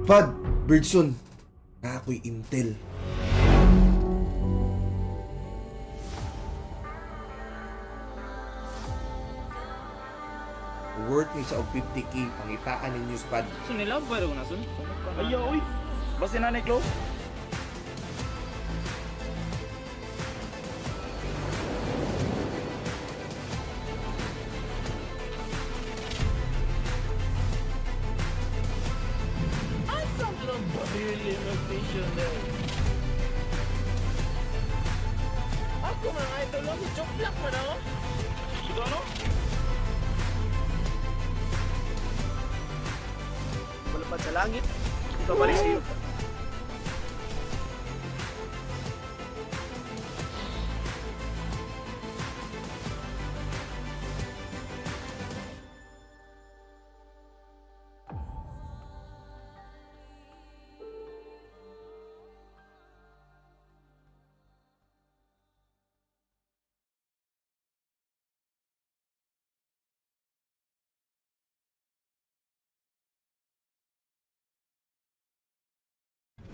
Pad, Birdson, na ako'y intel. Worth ni sa og 50k pangitaan ni news pad. So nila ba rin na sun? Ayaw, uy. Basta nanay, Klo. Asam lang ba yung station there? Ako mga idol lang, choklak mo na, oh. Ito ano? Malapad sa langit. Ikaw balik sa iyo.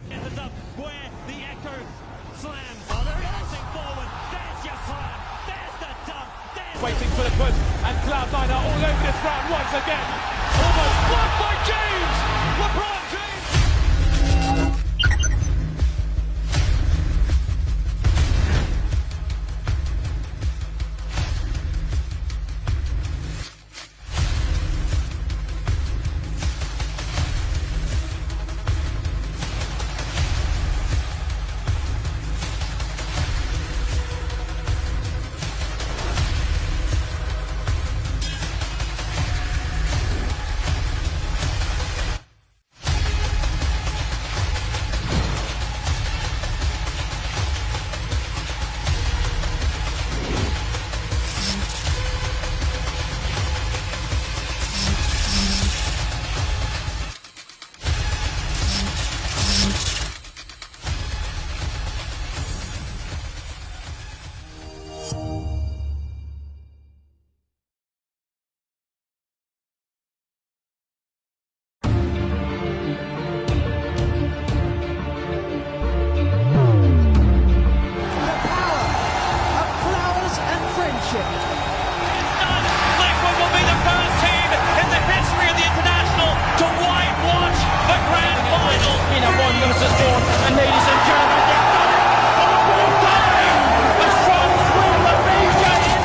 Ends up where the echo slams. Oh, they're passing forward. There's your slam. There's the dunk. There's Waiting for the push, and Cloud9 are all over this round once again. Almost blocked by James! LeBron James! Liquid will be the first team in the history of the international to whitewash the grand final. In a one versus drawn, and ladies and gentlemen, they've done it for the fourth time! A strong swing of Asia in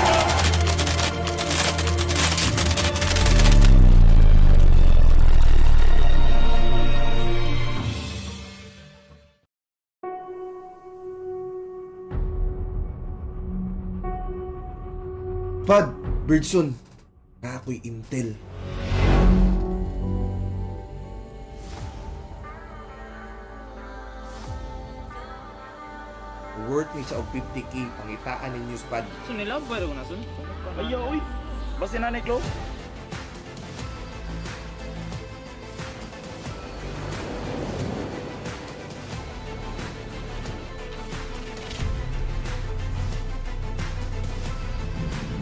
Pad, Birdson, na ako'y intel. Worth ni sa og 50k pangitaan ni news pad. So nila ba rin na sun? Ayaw, uy. Basta nanay, Klo.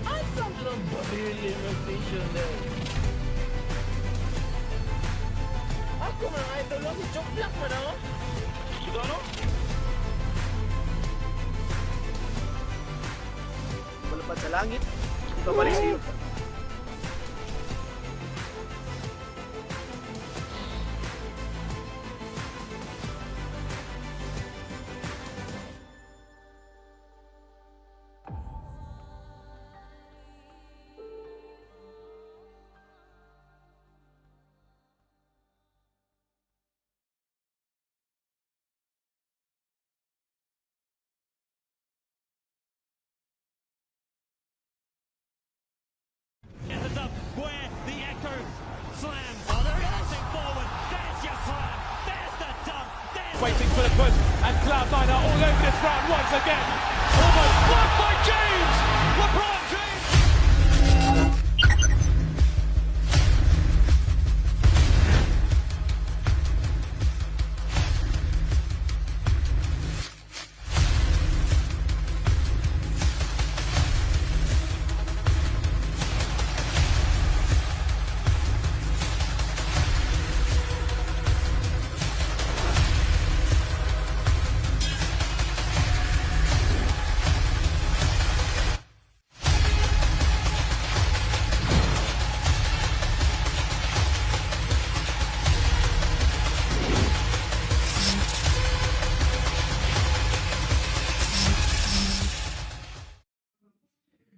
Asam lang ba yung station there? Ako mga idol lang, choklak mo na, oh. Ito ano? Malapad sa langit. Ikaw balik sa iyo. Ends up where the echo slams. Oh, they're passing forward. There's your slam. There's the dunk. There's Waiting for the push, and Cloud9 are all over this round once again. Almost blocked by James! LeBron James!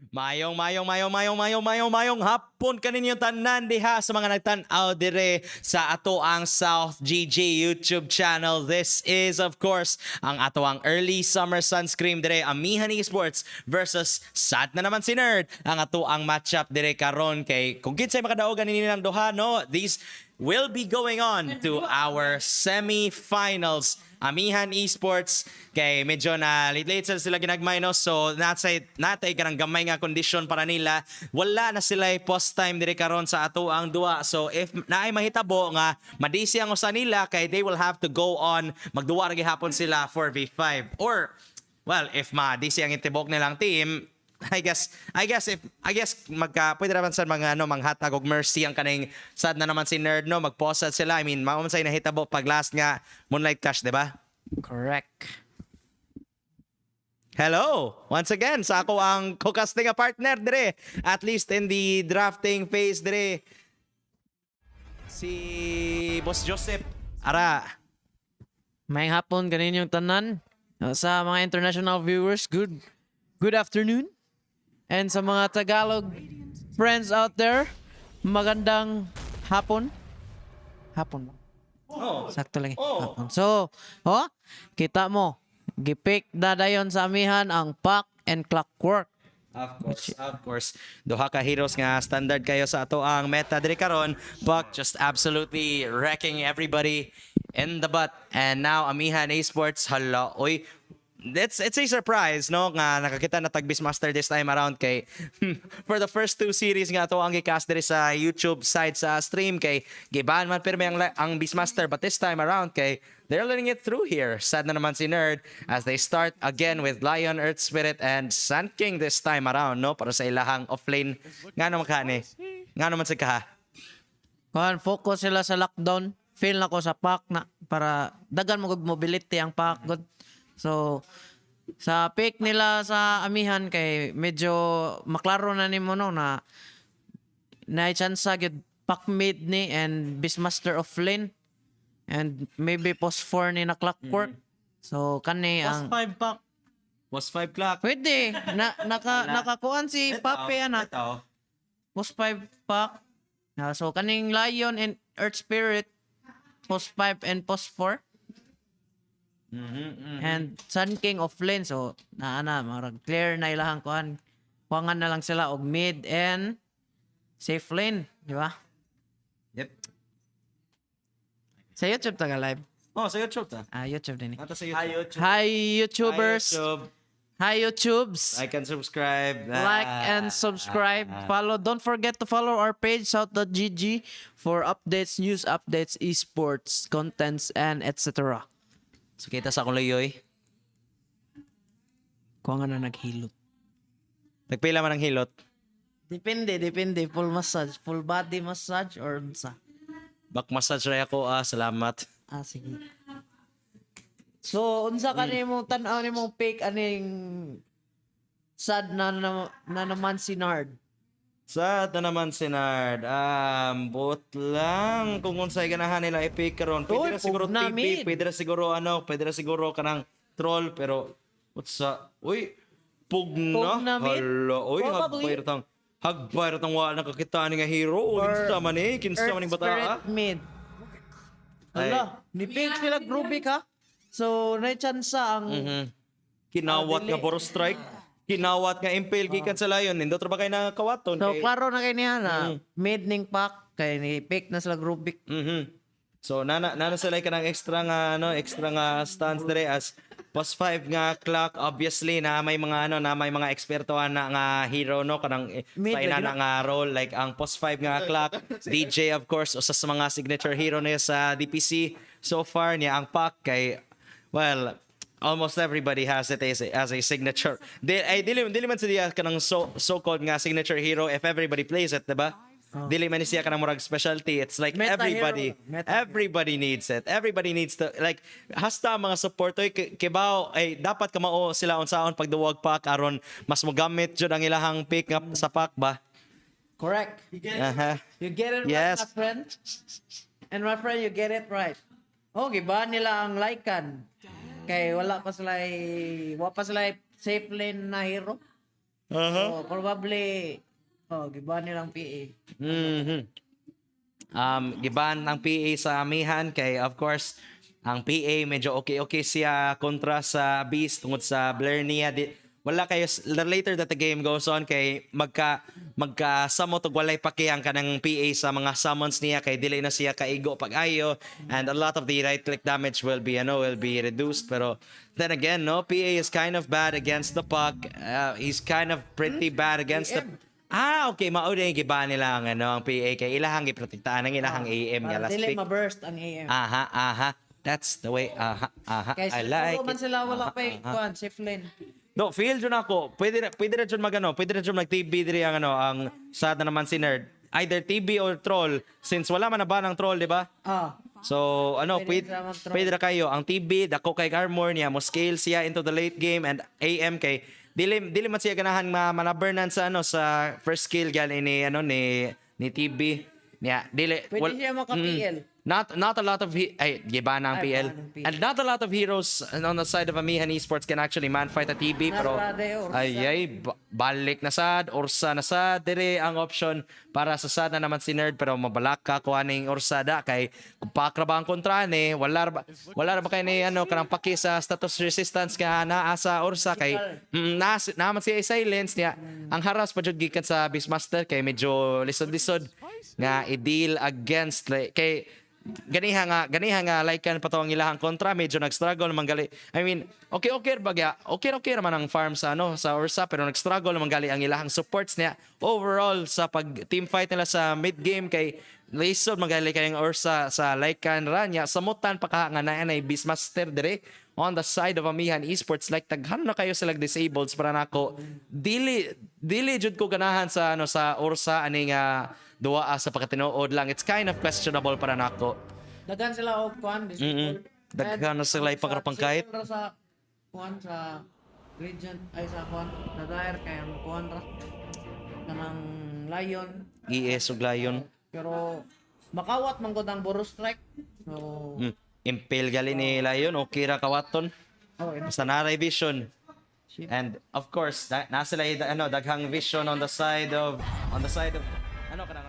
Mayong hapon kaninyo tanan diha sa mga nagtan-aw dire sa ato ang South GG YouTube channel. This is of course ang ato ang Early Summer Sunscream dire Amihan Esports versus sad na naman si Nerd. Ang ato ang matchup dire karon kay kung kinsay makadaogan nini ng duha no, these will be going on to our semi-finals. Amihan Esports kay medyo na late sila ginagmay no, so natay kanang gamay nga condition para nila. Wala na sila post time dire karon sa ato ang duwa, so if naay mahitabo nga madisi ang usa nila kay they will have to go on magduwa ra gihapon sila 4v5 or well if madisi ang itibok nilang team. I guess pwede naman sa mga manghatag og mercy ang kaning sad na naman si Nerd no, magpause sila. I mean, mao man say nahitabo pag last nga Moonlight Clash, di ba? Correct. Hello once again sa ako ang co-casting nga partner dire, at least in the drafting phase dire, si Boss Joseph. Ara. May hapon kaninyong tanan. Sa mga international viewers, good afternoon. And sa mga Tagalog friends out there, magandang hapon. Hapon mo. Oh. Sakto lang. Hapon. So, kita mo, gipick dadayon sa amihan ang Pack and Clockwork. Of course. Duha ka heroes nga standard kayo sa ato ang meta diri karon. Buck just absolutely wrecking everybody in the butt. And now Amihan Esports, hala, oy, it's a surprise no nga nakakita na tag Beastmaster this time around kay for the first two series nga ato ang gicast diri sa YouTube side sa stream kay giban man pirmi ang Beastmaster, but this time around kay they're letting it through here. Sad na naman si Nerd as they start again with Lion, Earth Spirit, and Sun King this time around no, para sa ilahang offlane. Nga naman ka ni? Nga naman sa kaha? Focus sila sa lockdown. Feel na ko sa Pack na para dagan mo mobility ang Pack god. So, sa pick nila sa amihan kay medyo maklaro na nimo no na chance gyud Pack mid ni and Beastmaster of lane and maybe post 4 ni na Clockwork. So kani ang Post 5 pack. Post 5 clock. pwede nakakuan si Pape ana. Post 5 Pack. So kaning Lion and Earth Spirit post 5 and post 4. And Sun King of lane, so marag clear na ilahang kuan. Kuangan na lang sila og mid and safe lane, di ba? Yep. Sa YouTube taga live. Oh, sa YouTube ta. YouTube din. Ata sa YouTube. Hi YouTubers. Hi, YouTube. Hi YouTubes. Like and subscribe. Like and subscribe. Follow. Don't forget to follow our page south.gg for updates, news updates, esports, contents, and etc. So kita sa akong layoy. Kuha nga na naghilot. Nagpila man ang hilot. Depende. Full massage. Full body massage or sa? Back massage ray ako. Salamat. Sige. So, unsa ka nimo tan-aw nimo pick aning sad na naman si Nard? Sa na naman si Nard. Bot lang kung unsay ganahan nila i-pick karon. Pwede Uy, na siguro pug na, TP, mid. pwede na siguro kanang troll, pero what's uy, pug na. Hala, uy, hagbay ratang wala nakakita ni nga hero. Kinsa man kinsa man ning bata. Spirit mid. Ala, ni pick sila Rubik ha. So, na chance ang Kinawat nga Boro Strike. Kinawat nga impale gikan sa Lion. Nindot ra ba kay nakawaton? So, klaro na kay niya na mid ning Pack kay ni pick na sila Rubik. So nana sila ka ng extra nga stance dire as post 5 nga clock, obviously na may mga may mga ekspertoan na nga hero no kanang sa ina na nga role like ang post 5 nga clock. DJ of course usa sa mga signature hero niya sa DPC so far niya ang Pack kay well almost everybody has it as a signature. Dili man siya kanang so-called nga signature hero if everybody plays it, diba? Dili man siya kanang murag specialty. It's like Meta everybody needs it. Everybody needs to like hasta mga support kibaw ay dapat ka mao sila unsaon pagduwag Pack aron mas mogamit jud ang ilahang pick up sa Pack ba? Correct. You get it Yes. right, my friend. And my friend, you get it right. Giba nila ang Lycan. Kay wala pa sila safe lane na hero. So, probably, giba nilang PA. Mhm. Giban ang PA sa Amihan kay of course ang PA medyo okay siya kontra sa Beast tungod sa Blair niya wala kayo later that the game goes on kay magka samot og walay pakiyang kanang PA sa mga summons niya kay dili na siya kaigo pag-ayo and a lot of the right click damage will be reduced pero then again no PA is kind of bad against the puck. He's kind of pretty bad against the okay, mao din giba nila ang ang PA kay ilahang giprotektahan ang ilahang AM nga Para last dili pick. ma-burst ang AM. Aha. That's the way. Kaya I like man it. sila wala pa kuan safe lane. No, feel jud ako. Pwede na jud magano, pwede na jud mag-TB diri ang ang sad na naman si Nerd. Either TB or troll since wala man na ba ng troll, di ba? So, pwede na kayo. Ang TB, dako kay armor niya, mo scale siya into the late game and AM kay dili man siya ganahan manaburnan sa sa first skill gal ni ni TB niya dili Pwede siya maka-PL. not a lot of giba na ang PL and not a lot of heroes on the side of Amihan Esports can actually man fight a TB pero balik na sad Orsa na sad dire ang option para sa sad na naman si Nerd pero mabalak ka ko aning Orsada kay pakra ba ang kontra ni wala ra ba kay ni kanang paki sa status resistance ka naa sa Orsa kay naman siya silence niya ang haras pa jud gikan sa Beastmaster kay medyo lisod-lisod nga i-deal against kay ganiha nga like kan pa to ang ilahang kontra medyo nag-struggle naman gali I mean okay naman ang farm sa sa Ursa pero nag-struggle naman gali ang ilahang supports niya overall sa pag team fight nila sa mid game kay lisod magali kayong Ursa sa like kan ra niya samutan pa ka nga na Beastmaster dire on the side of Amihan Esports like taghan na kayo sila disabled para nako dili jud ko ganahan sa sa Ursa ani nga duwa sa pagkatinuod lang it's kind of questionable para nako Daghan sila og kuan disabled. Daghan na sila ipangrapang kahit sa kuan sa region ay sa kuan na daer kay ang kuan ra kanang lion ES ug Lion pero makawat man gud ang Boro Strike. So impale gali ni Lion okay ra kawaton ina. basta naray vision and of course na sila daghang vision on the side of kanang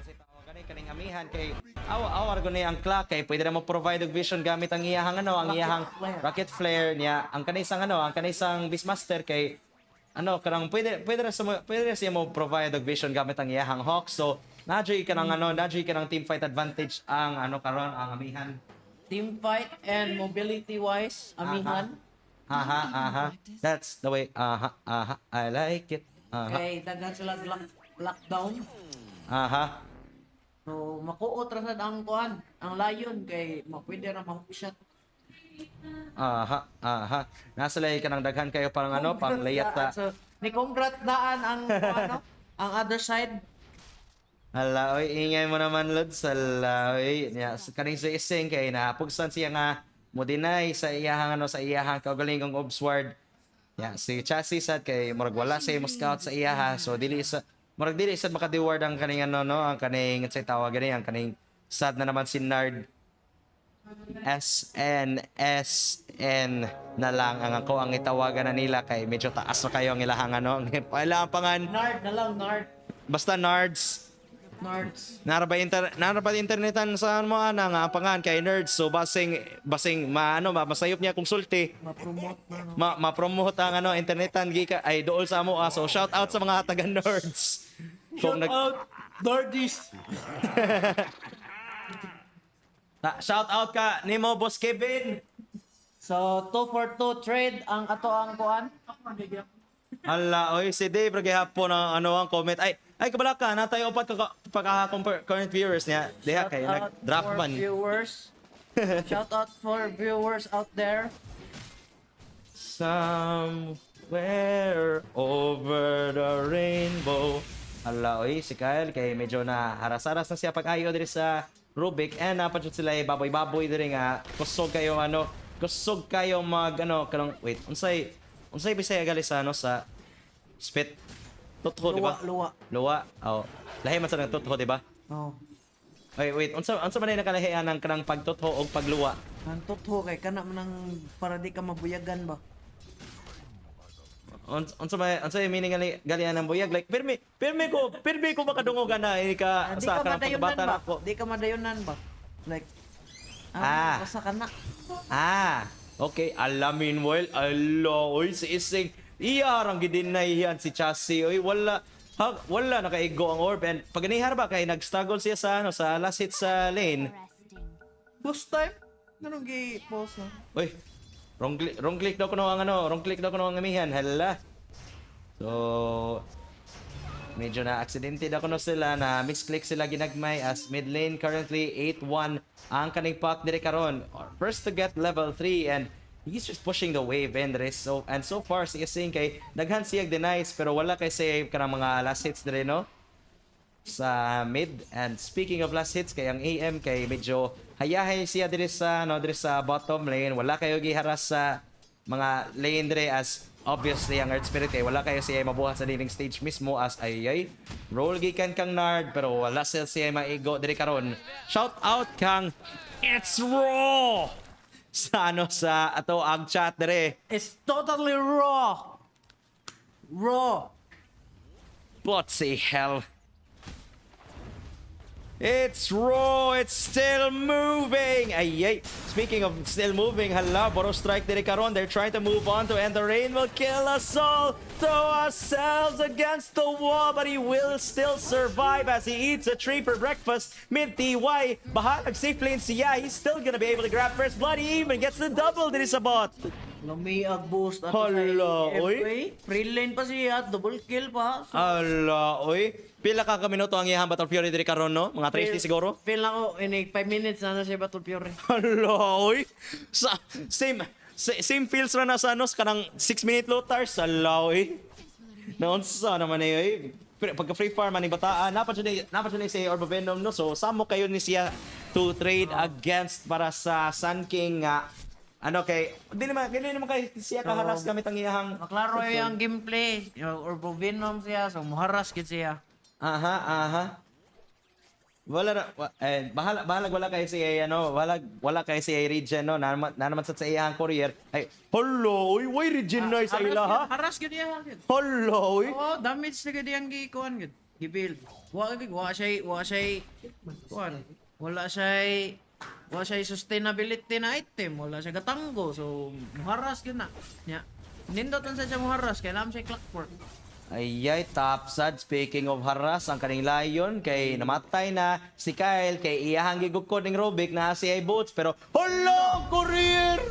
sa tawag kaning Amihan kay awar gud ni ang clock kay pwede na mo provide og vision gamit ang iyahang ang iyahang rocket flare niya ang kanisang Beastmaster kay kanang pwede ra siya mo provide og vision gamit ang iyahang hawk so nadjay kanang team fight advantage ang karon ang Amihan Team fight and mobility wise Amihan. That's the way. I like it. Kay daghan sila lockdown. So makuot ra sad ang kuan ang lion kay mapwede ra ma-hookshot. Nasa lay ka ng daghan kayo parang pang layat ta. So ni congrats daan ang ang other side. Hala, oy, ingay mo naman, Lods. Hala, oy. Kaning sa ising kay napugsan siya nga mo deny sa iyahang sa iyahang kaugalingong obsword. Si Chassis sad kay murag wala sa mo scout sa iyaha. So dili sad maka-reward ang kaning ang kaning sa tawag gani ang kaning sad na naman si Nard. SN na lang ang ako ang itawagan na nila kay medyo taas na kayo ang ilahang ang pangan. Nard na lang nard. Basta Nards. Naraba internetan sa mo nga pangan kay Nerds so basing masayop niya kung sulti ma-promote ang internetan gika ay dool sa mo so shout out sa mga taga Nerds Shout out Nardis. Shout out ka nimo Boss Kevin. So 2 for 2 trade ang ato ang kuan. Hala, oy si Dave gihapon ang ang comment ay kabalaka na tayo upat current viewers niya. Diha kay nag-drop man. Shout out for viewers out there. Somewhere over the rainbow. Hala, oy si Kyle kay medyo na haras-haras na siya pag-ayo diri sa Rubik and napadjud sila baboy-baboy diri nga kusog kayo mag kanang wait unsay bisaya gali sa sa spit tutho di ba? Luwa. Oh. Lahi man sa nang tutho di ba? Oh. Wait. Unsa man nakalahian ang kanang pagtutho o pagluwa? Ang tutho kay kana man para di ka mabuyagan ba? unsa may meaning galian ng buyag like pirmi ko makadungogan na ka Di sa ka kanang madayunan pagkabata ba? na ko. Di ka madayunan ba? Like, basta ka na. Okay, alamin well, oy si Ising iyarang gidin na iyan si Chassis oy wala nakaigo ang orb and pag ganihar ba kay nag-struggle siya sa sa last hit sa lane. Post time? Anong gi-post na? Uy, wrong click daw ko ang Amihan. Hala. So, medyo na aksidente daw ko sila na misclick sila ginagmay as mid lane currently 8-1 ang kaning pack dire karon. First to get level 3 and he's just pushing the wave and so far si Ising kay daghan siya denies pero wala kay save kanang mga last hits dire no sa mid. And speaking of last hits kay ang AM kay medyo hayahay siya dire sa bottom lane, wala kayo giharas sa mga lane dire as obviously ang Earth Spirit kay wala kayo siya mabuhat sa leading stage mismo as ay roll gikan kang nard pero wala siya maigo dire karon. Shout out kang It's Raw sa sa ato ang chat dire. It's totally raw. Raw. What the hell? It's raw. It's still moving. Ay. Speaking of still moving, hala, Boro strike dire karon. They're trying to move on to end the rain will kill us all. Throw ourselves against the wall, but he will still survive as he eats a tree for breakfast. Mid TY, bahalag safe lane siya. He's still gonna be able to grab first blood. He even gets the double dire sa bot. Lumiag boost at Hala, sa oy. FA. Free lane pa siya, double kill pa. So, Ala, oy. Pila ka minuto ang iyang Battle Fury dire karon no? Mga 30 siguro. Feel na ko, in 5 minutes na siya Battle Fury. Hello, oy. Same feels ra na sa kanang 6-minute lotars. Hello, oy. Naunsa naman oy. Pagka free farm ani bataan, napat siya si Orb of Venom no. So samo kayo ni siya to trade against para sa Sun King nga kay di naman kay siya kaharas gamit ang iyang Maklaro yung gameplay. Yung Orbo Venom siya, so muharas gid siya. Aha. Bahalag wala kay si wala kay si Regen no naman sa iyang courier ay hello why Regen na sa ila ha Haras gid siya. hello Oh, damage na gid yang gikuan gid. Gibuild. Wa siya sustainability na item, wala siya gatanggo. So muharas gid na. Nya. Nindot lang siya muharas kay lam siya clockwork. Ayay, top sad. Speaking of haras, ang kaning Lion kay namatay na si Kyle kay iyahang gigukod ng Rubik na si ay boats pero hala, courier!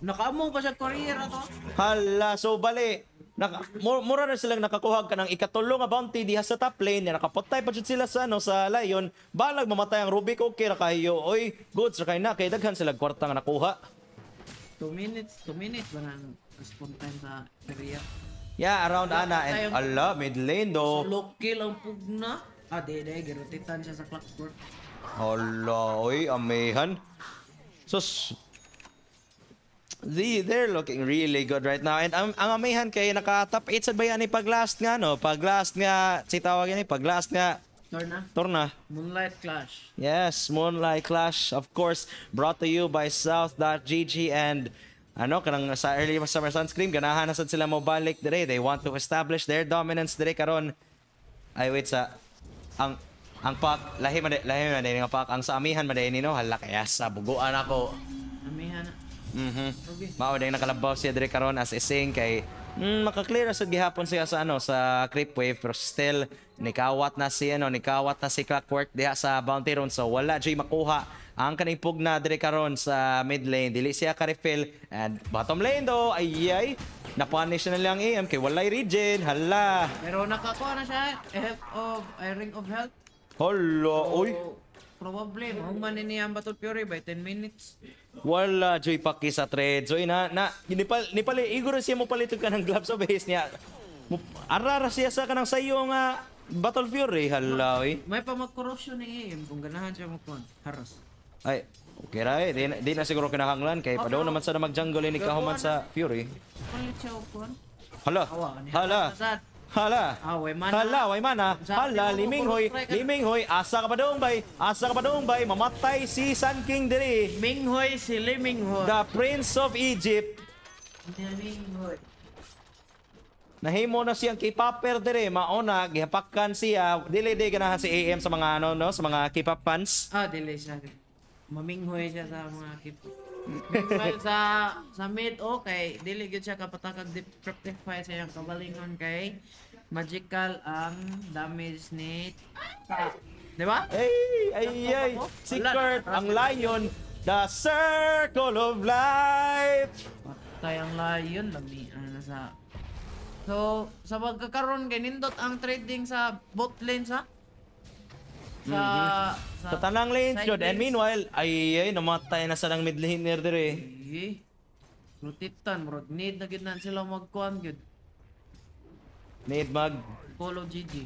Nakaamong pa siya career ato. Hala, so bali, mura na silang nakakuha ka ng ikatulong nga bounty diha sa top lane na nakapotay pa jud sila sa sa Lion. Balag mamatay ang Rubik, okay ra kayo. Oy, goods ra kay na kay daghan sila kwarta nga nakuha. 2 minutes ba nang response time sa career? Yeah, around ana and ala mid lane So do. low kill ang pugna. Girutitan siya sa clockwork. Hala, oy, Amihan. So they're looking really good right now. And ang Amihan kay naka-top 8 sad ba yan pag last nga no? Pag last nga si tawag yan pag last nga Torna. Moonlight Clash. Yes, Moonlight Clash of course brought to you by South.gg and kanang sa Early Summer Sunscream ganahan na sad sila mo balik dire. They want to establish their dominance dire karon. Ay wait sa ang pack lahi man din nga pack ang sa Amihan man din no hala kaya sa buguan ako. Amihan. Mao din nakalabaw siya dire karon as Ising kay maka-clear sad gihapon siya sa sa creep wave pero still nikawat na si Clockwork diha sa bounty run so wala jay makuha ang kaning pugna dire karon sa mid lane dili siya ka-refill and bottom lane do ayay napunish na lang AM kay walay regen hala Pero nakakuha na siya Ring of Health. hello oy Probably mahuman niya ang Battle Fury by 10 minutes. wala joy paki sa trade so nipali iguro siya mo paliton ka ng gloves of haste niya arara siya sa kanang sayo nga Battle Fury hala oy May pamag-corruption ni AM kung ganahan siya magkuhan. Haras. ay okay ra di na siguro kinahanglan kay padaw naman sa mag-jungle ni kahuman sa Fury Palit siya magkuhan. hala way mana liminghoy asa ka pa doong bay mamatay si Sun King diri Si Liminghoy. the Prince of Egypt Liminghoy. Nahimo na siyang K-popper dire, mauna gihapakan siya. Dili ganahan si AM sa mga ano no, sa mga K-pop fans. Dili siya. Maminghoy siya sa mga kip. Meanwhile sa mid okay, dili gyud siya kapatakag rectify sa iyang kabalingon kay magical ang damage ni Di ba? Ay. Si Kurt, ang lion, the circle of life. Patay ang lion, lami na sa. So, sa pagkakaroon kay nindot ang trading sa bot lane sa Sa tanang lanes side yun. And lanes. meanwhile, ay, namatay na sa ng mid laner dire. Rutitan, murag need na gid na sila magkuan gid. Need mag... Follow GG.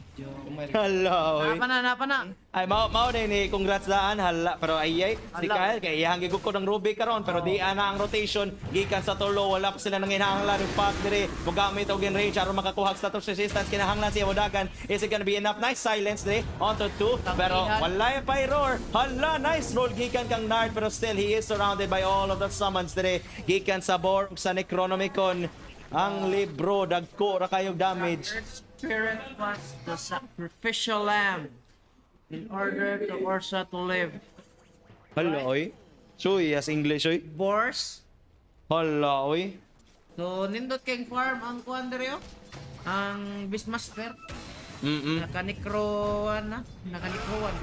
Hello. Napa na. Ay, mao din ni congrats daan hala pero si Hala. Kyle kay iyang gigukod ng Ruby karon pero di ana ang rotation gikan sa tulo wala pa sila nang hinahanglan ng pack dire mogamit og enrage aron makakuha og status resistance kinahanglan siya modagan is it gonna be enough nice silence dire onto 2 pero wala pa roar hala nice roll gikan kang Nard pero still he is surrounded by all of the summons dire gikan sa Borg sa Necronomicon ang libro dagko ra kayog damage. Earth Spirit was the sacrificial lamb in order to Ursa to live. Hala oy. Suy as English oy. Boars. Hala oy. So, nindot kayong farm ang kuan diri ang Beastmaster. Nakanikroan na.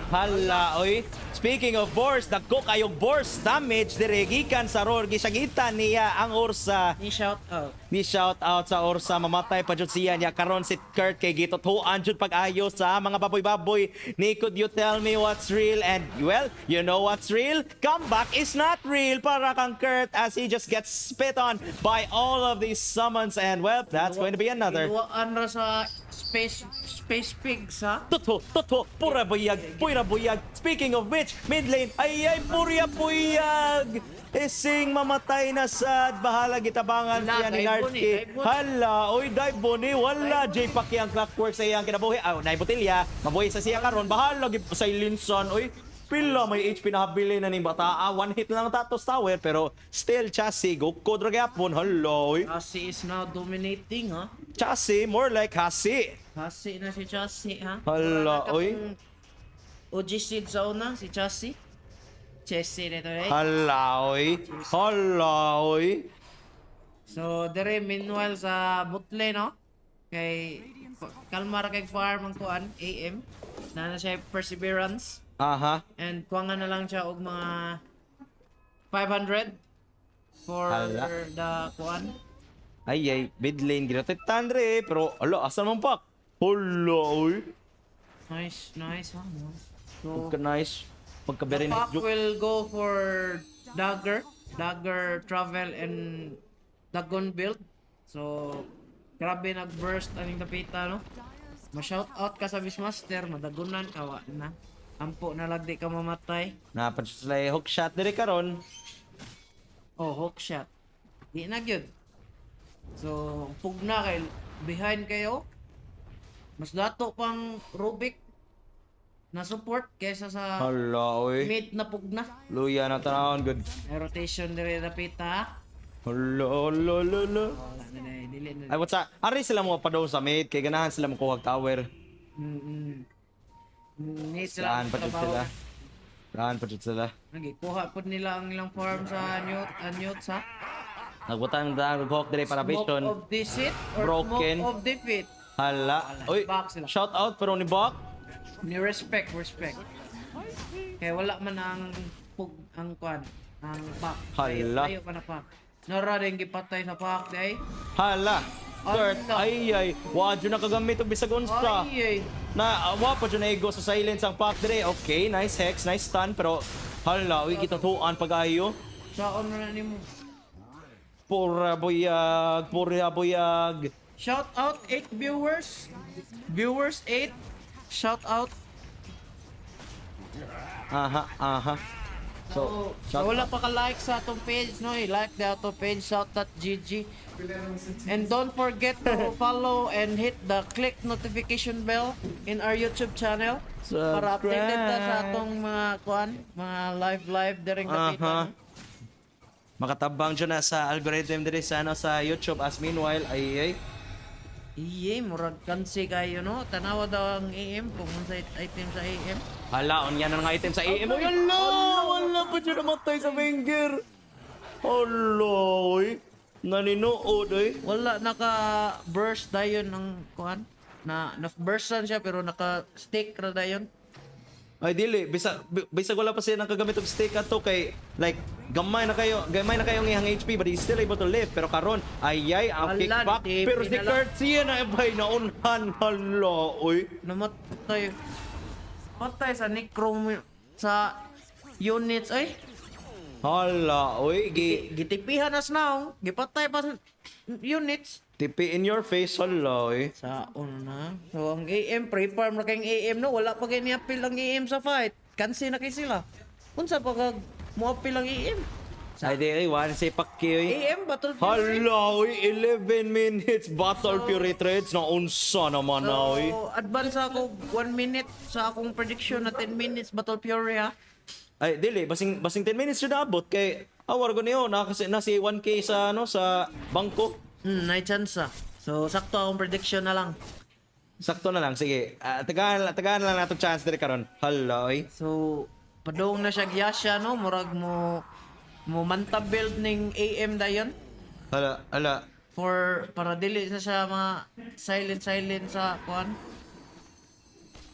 Hala oy. Speaking of boars, dagko kayog boars damage dire gikan sa roar gisagitan niya ang Ursa. Ni shout out. Ni shout out sa Ursa mamatay pa jud siya niya karon si Kurt kay gitutuan jud pag-ayo sa mga baboy-baboy. Ni could you tell me what's real and well, you know what's real? Comeback is not real para kang Kurt as he just gets spit on by all of these summons and well, that's going to be another. Iluwaan ra sa space pigs ha. Toto, pura buyag. Speaking of which, mid lane, ay, pura buyag. Ising mamatay na sad, bahala gitabangan Hala, siya ni dive Nardski. boni. Hala, oy, dive boni, wala. J-Pack yung clockwork sa iyang kinabuhi. Naibotilya, mabuhay sa siya karon bahala sa ilinson, oy. Pila may HP na habili na ni bata. One hit lang tatos tower pero still chassis go kodra gyapon. Hello. Chassis is now dominating ha. Chassis more like hasi. Chassis na si Chassis ha. Hala, oy. OG seed sa una si Chassis. Chassis nito eh. Hala, oy. So dire meanwhile sa botlane no. Kay kalmar kay farm ang kuan AM. Na siya perseverance. Aha. And kuwangan na lang siya og mga 500 for Hala. the kuan. Ay, mid lane ginatitan re pero alo asan man pak? Hala, oy. Nice ha. Nice. So Pagka nice. Pagka the very nice pack joke. will go for dagger travel and Dagon build. So grabe nag-burst aning dapita no. Ma-shout out ka sa Beastmaster, madagunan ka wa na. Ampo na lagdi ka mamatay. Napan sila hook shot dire karon. Oh, hook shot. Di na gyud. So, pugna kay behind kayo. Mas dato pang Rubik na support kaysa sa Hala, oy. mid na pugna. Luya na tanawon good. May rotation dire dapita. Hala. Wala na dili na. Ay, what's up? Ari sila mo pa daw sa mid kay ganahan sila makuha tower. Ni Saan pa jud sila? Saan pa jud sila? Nagikuha po nila ang ilang farm sa anyot sa Nagbutang da hawk dire para smoke vision. of deceit or Broken. smoke of defeat. Hala. Oy. Back sila. Shout out pero ni Bok. Ni respect. Kaya wala man ang ang kwan, ang pack. Hala. Tayo pa na pack. Nara rin gipatay sa pack day. Hala. Kurt, Hala. ay. Wa jud nakagamit og bisag unsa. Ay. Na wa pa dyan naigo sa silence ang pack dire. Okay, nice hex, nice stun pero hala, uy gitutuan pag-ayo. Saon na nimo. Pura buyag. Shout out 8 viewers. Viewers 8. Shout out. Aha. So, So wala pa ka-like sa atong page, no? I-like the atong page, shout.gg. And don't forget to follow and hit the click notification bell in our YouTube channel. Para updated ta sa atong mga kuan, mga live during the Aha. Makatabang dyan na sa algorithm dire sa ano sa YouTube as meanwhile ay Iye, murag kansi kayo no. Tanawa daw ang AM kung sa item sa AM. Hala, on yan ang mga item sa AM. Uy, hala! Wala pa siya namatay sa finger. Hala, uy. Naninood, uy. Wala naka-burst dayon ng kuan. Na-bursan siya pero naka-stick ra dayon. Ay dili, bisag wala pa siya nang kagamit og stick ato kay like gamay na kayong iyang HP but he's still able to live pero karon ayay ang Wala, kickback di, pero si pinala- Kurt siya na bay na unhan hala oy. Namatay. Patay sa necrom sa units ay. Hala oy Gitipihan na snaw. Gipatay pa sa units. tipi in your face hala oy. Sa una. So ang AM pre-farm na kayong AM no, wala pa kay ni-appeal ang AM sa fight. Kansi na kay sila. Unsa pa kag mo-appeal ang AM? Ay di one si Pacquiao. AM battle fury. Hala oy 11 minutes battle fury threads na unsa naman na oy. So advance ako 1 minute sa akong prediction na 10 minutes battle fury ha. Ay dili basing 10 minutes siya naabot kay awar ko niyo na kasi na si 1K sa sa bangko. May chance ah. So sakto akong prediction na lang. Sakto na lang, sige. Tagaan lang nato chance dire karon. Hala, oy. So padung na siya gyasya no, murag mo manta build ning AM dayon Hala. para dili na siya mga silent sa kuan.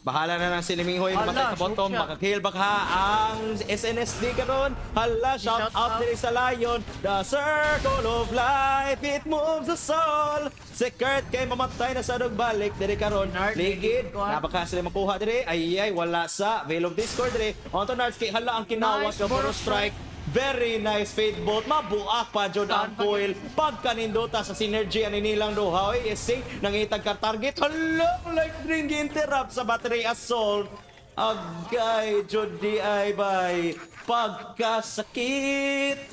Bahala na lang si Liminghoy Hala, matay sa bottom. shoot siya. Makakill baka ang SNSD karon. Hala, shout Shout out out. diri sa Lion. The circle of life, it moves us all. Si Kurt kay mamatay na sa balik diri karon. Nard, Ligid. kuha. Napaka sila makuha diri. Ay wala sa Veil of Discord diri. Onto Nards kay hala ang kinawat Nice, ng Boro Boro Strike. Very nice fade bolt. Mabuak pa jud ang coil. Pagkanindota sa synergy ani nilang duha. Oy, ising nangitag ka target. Hello, lightning interrupt sa battery assault. Agay jud di ay bay. Pagkasakit.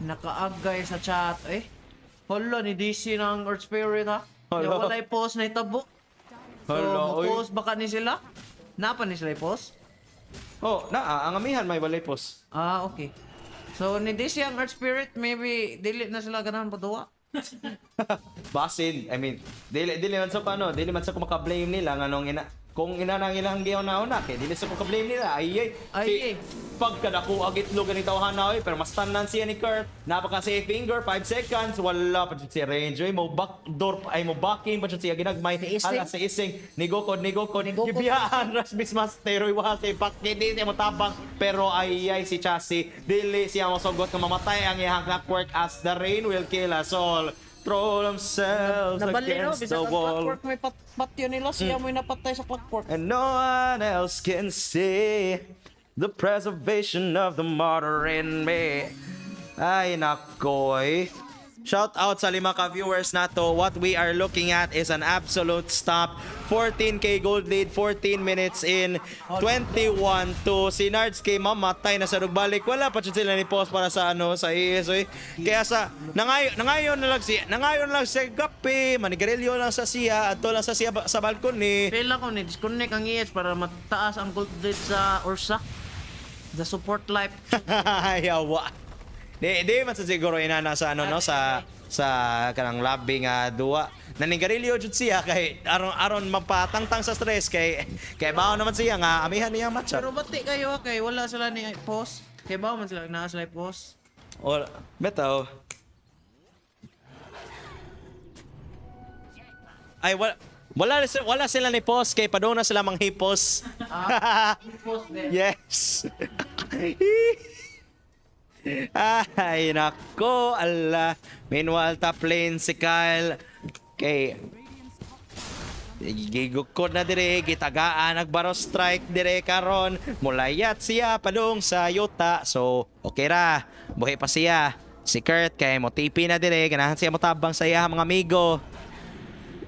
Nakaagay sa chat eh. Hala ni DC ng Earth Spirit ha. Hala. Wala post na itabo. So Hala, oy. post baka ni sila? Napa ni sila post? Oh, ang amihan may walay pos. Ah, okay. So ni DC ang Earth Spirit maybe dili na sila ganahan paduwa. Basin, I mean, dili man sa paano, dili man sa kumaka-blame nila nganong kung ina nang ilang giyaw na una kay dili sa kumaka-blame nila. Ay. Pagkadako itlog ganito hanaw pero mas tanan siya ni Kurt. Napaka safe finger 5 seconds wala pa jud si range mo backdoor ay mo backing pa jud siya ginagmay ala sa ising nigokod gibiyaan ras mismas steroid wa sa pakki di siya mo tabang pero ay si Chassis dili siya mosugot nga mamatay ang iyang clockwork as the rain will kill us all. Throw themselves Nabali no, against the bisag ang wall. clockwork may patyo nila siya mo napatay sa clockwork. And no one else can see the preservation of the martyr in me. Ay, nakoy. Shout out sa 5 ka-viewers nato. What we are looking at is an absolute stop. 14k gold lead, 14 minutes in, 21-2. Si Nards kay mamatay na sa rugbalik. Wala pa sila ni post para sa sa ES. Kaya sa nangayon na lang si Gapi, manigarilyo lang sa siya, ato lang sa siya sa balcony. Fail ako ni disconnect ang ES para mataas ang gold rate sa Ursa. The support life. Yawa. Di man sa siguro inana sa sa kanang labi nga duwa. Nanigarilyo jud siya kay aron mapatangtang sa stress kay bao naman siya nga amihan niya matcha. Pero bati kayo kay wala sila ni post. Kay ba man sila naa sila post. Or betaw. Ay wala sila ni post kay padung na sila manghipos. Post din. Yes. Ay, nako, ala. Meanwhile, top lane si Kyle. Kay gigukod na dire, gitagaan, nagbaro strike dire karon. Mulayat siya padung sa yuta. So, okay ra. Buhay pa siya. Si Kurt kay motipi na dire, ganahan siya motabang sa iya mga amigo.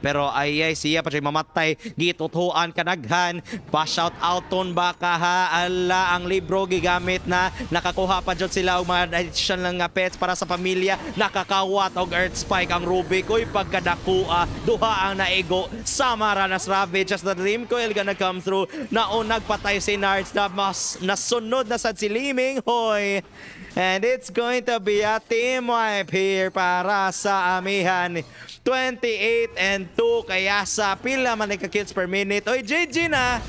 Pero ay siya pa siya mamatay. Gitutuan kanaghan. Pa-shout outon baka ha. Ala ang libro gigamit na. Nakakuha pa dyan sila og mga addition lang nga pets para sa pamilya. Nakakawat og Earth Spike ang Rubik. Uy pagkadakua. Duha ang naigo. Samara nas Ravage as the Dream Coil gonna come through. Naon nagpatay si Nards na mas nasunod na sad si Liming. Hoy. And it's going to be a team wipe here para sa Amihan. 28-2 kaya sa pila man kills per minute. Oy, GG na,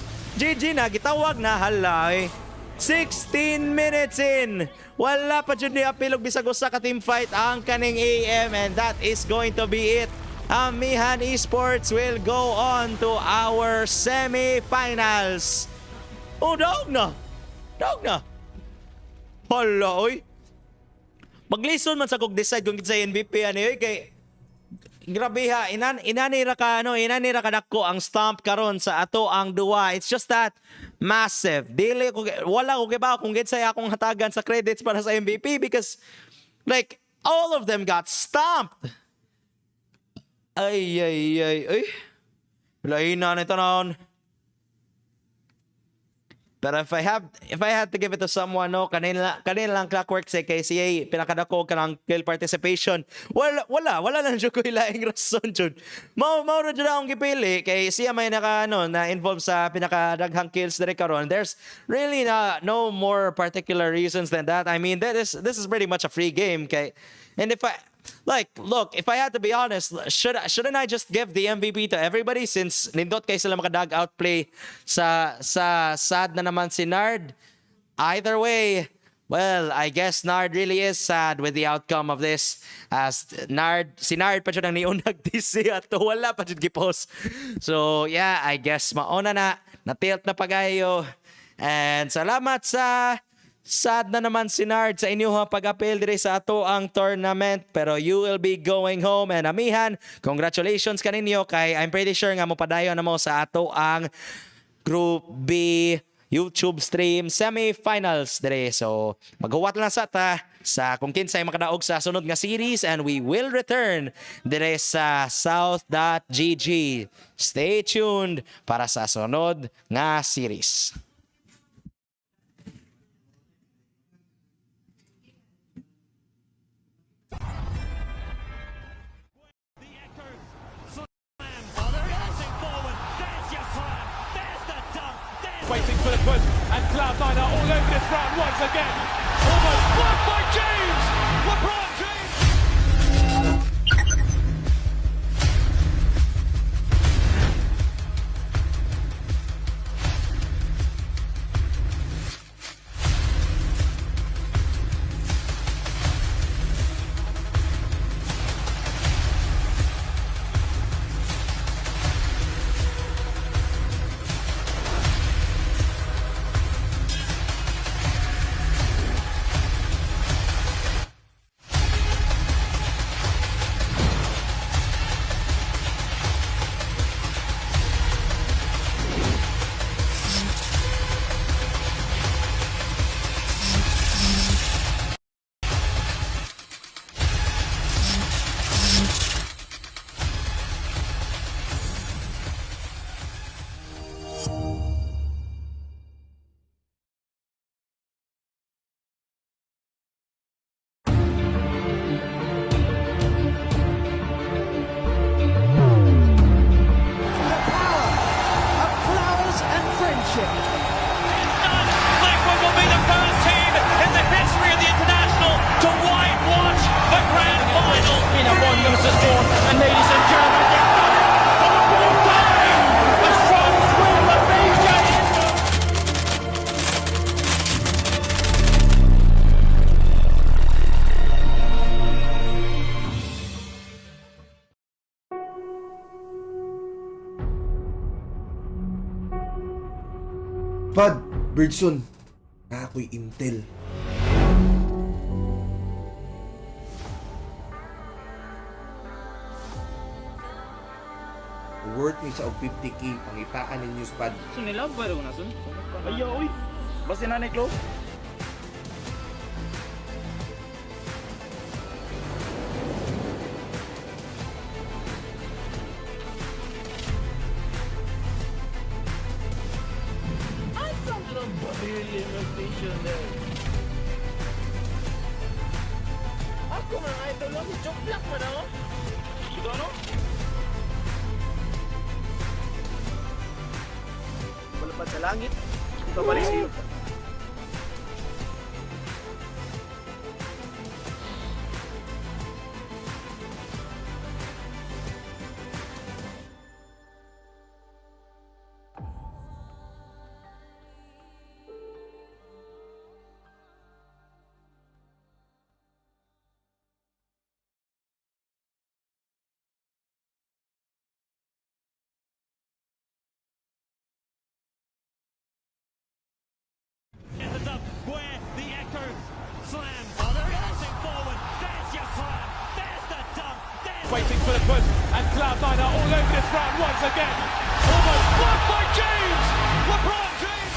gitawag na halay. 16 minutes in. Wala pa dyan ni apilog bisag usa ka team fight ang kaning AM, and that is going to be it. Amihan Esports will go on to our semi-finals. Oh, daog na. Hala, oy. Maglison man sa kog decide kung sa MVP ani oy kay grabe ha, inanira ka dako ang stomp karon sa ato ang duwa. It's just that massive. Dili ko wala ko giba kung gitsay akong hatagan sa credits para sa MVP because like all of them got stomped. Ay. Lain na nito noon. But if I had to give it to someone, no, kanila lang clockwork say kay siya pinakadako kanang kill participation. Wala lang jud ko ilaing rason jud. Mao ra jud akong gipili kay siya may na involved sa pinakadaghang kills dire karon. There's really no more particular reasons than that. I mean, this is pretty much a free game kay, and if I had to be honest, shouldn't I just give the MVP to everybody since nindot kay sila makadag outplay sa sad na naman si Nard? Either way, well, I guess Nard really is sad with the outcome of this as si Nard pa dyan ang niunag DC at wala pa dyan gipost. So yeah, I guess mauna na tilt na pagayo, and salamat sa sad na naman si Nard sa inyong pag-appeal dire sa ato ang tournament, pero you will be going home. And Amihan, congratulations kaninyo kay I'm pretty sure nga mo padayon na mo sa ato ang Group B YouTube stream semi-finals dire. So maghuwat lang sa kung kinsay makadaog sa sunod nga series, and we will return dire sa south.gg. Stay tuned para sa sunod nga series. Waiting for the push, and Cloud9 are all over this round once again. Almost blocked by James! LeBron James! And ladies and gentlemen, they've done it for the fourth time! A strong swing of Amihan Esports! Pad, Birdson, na ako'y intel. Worth ni sa og 50k pangitaan ninyo Pad. So nila ba ro na sun? Ayo, uy. Basta nanay Klo. Ako mga idol lang, joke lang mo na, oh. Ito ano? Malapad sa langit. Ito balik sa iyo. Waiting for the push, and Cloud9 are all over this round once again. Almost blocked by James! LeBron James!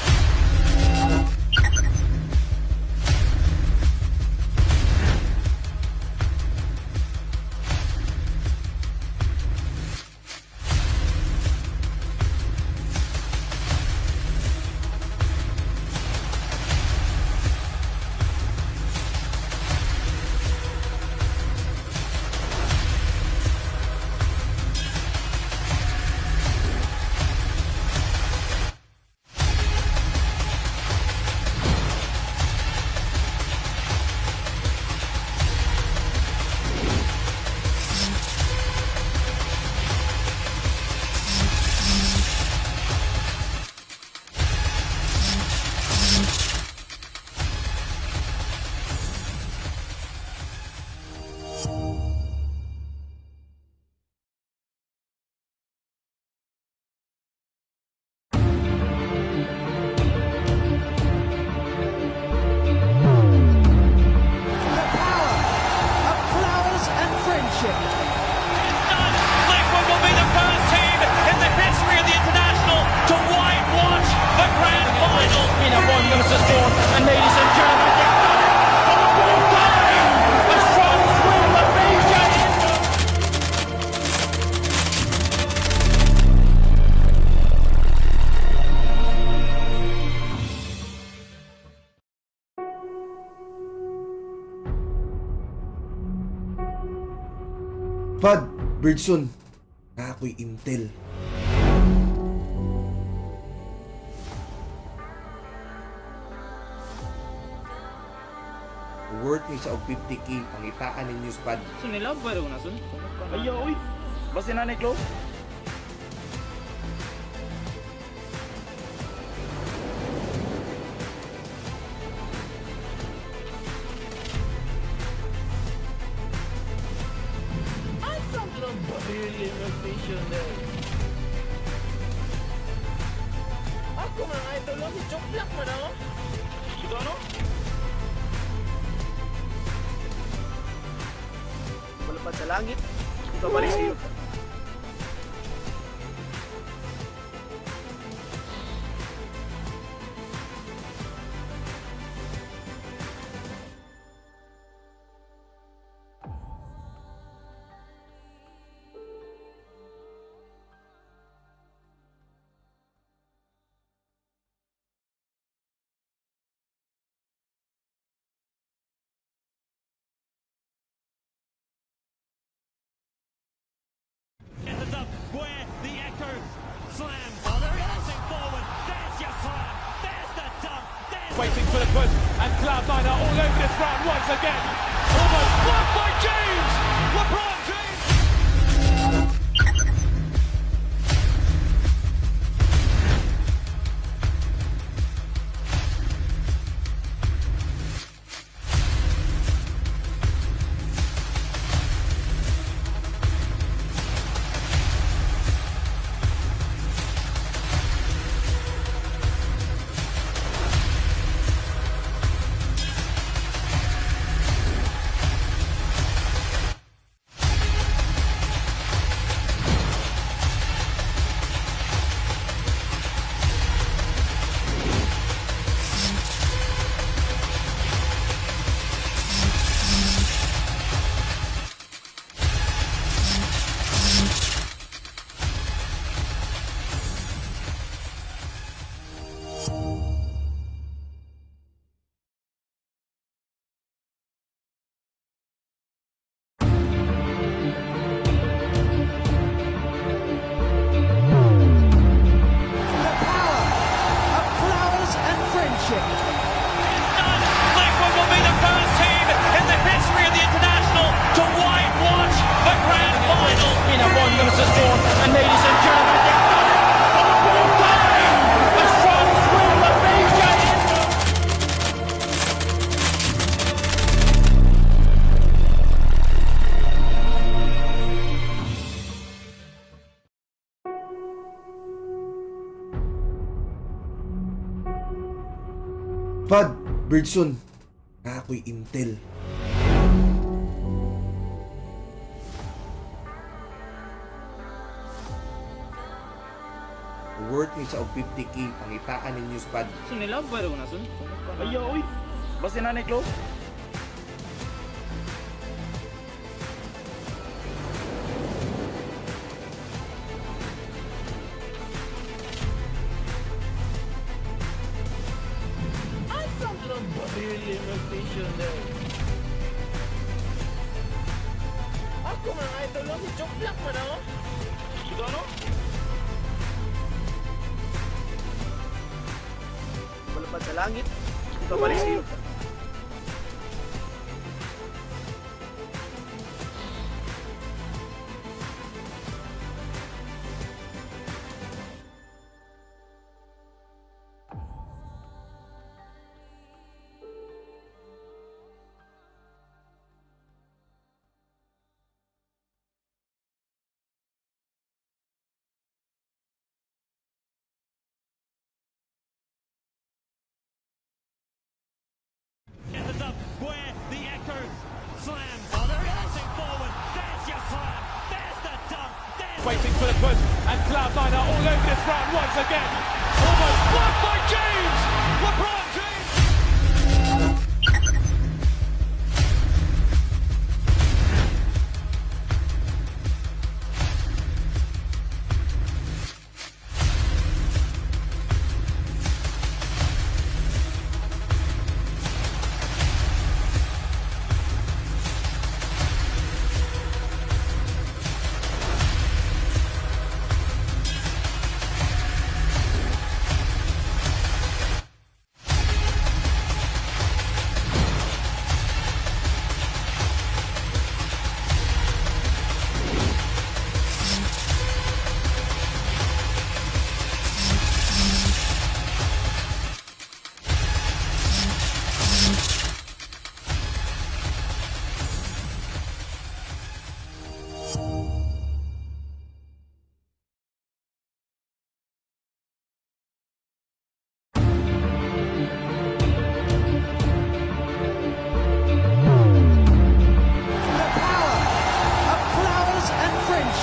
Liquid will be the first team in the history of the international to whitewash the grand final. In a 1 versus 4, and ladies and gentlemen, they've done it for the fourth time! A strong swing of Asia in the Pad, Birdson, na ako'y intel. Worth ni sa og 50k pangitaan ninyo Pad. Sun nila pero na sun. Ayo, uy. Basta nanay close. Ako mga idol lang, si Choplak man ako. Ito ano? Malapad sa langit. Ito balik sa iyo. Heads up where the echo slams. Oh, they're passing forward. There's your slam. There's the dunk. There's waiting for the push, and Cloud9 are all over this round once again. Almost blocked by James! LeBron James! Liquid will be the first team in the history of the international to whitewash the grand final. In a 1 versus 4, and ladies and gentlemen, they've done it for the fourth time! A strong swing of Asia in the Pad, Birdson, na ako'y intel. Worth ni sa og 50k pangitaan ninyo spad. Sun nila pero na sun. Ayaw, uy. Basta na close. Asam lang baril yung station there. Ako mga idol lang, si Choplak man ako. Ito ano? Malapad sa langit. Ito balik sa iyo. Ends up where the echoes slams. Oh, they're passing forward. There's your slam. There's the dunk. There's Waiting for the push, and Cloud9 are all over this round once again. Almost blocked by James! LeBron James!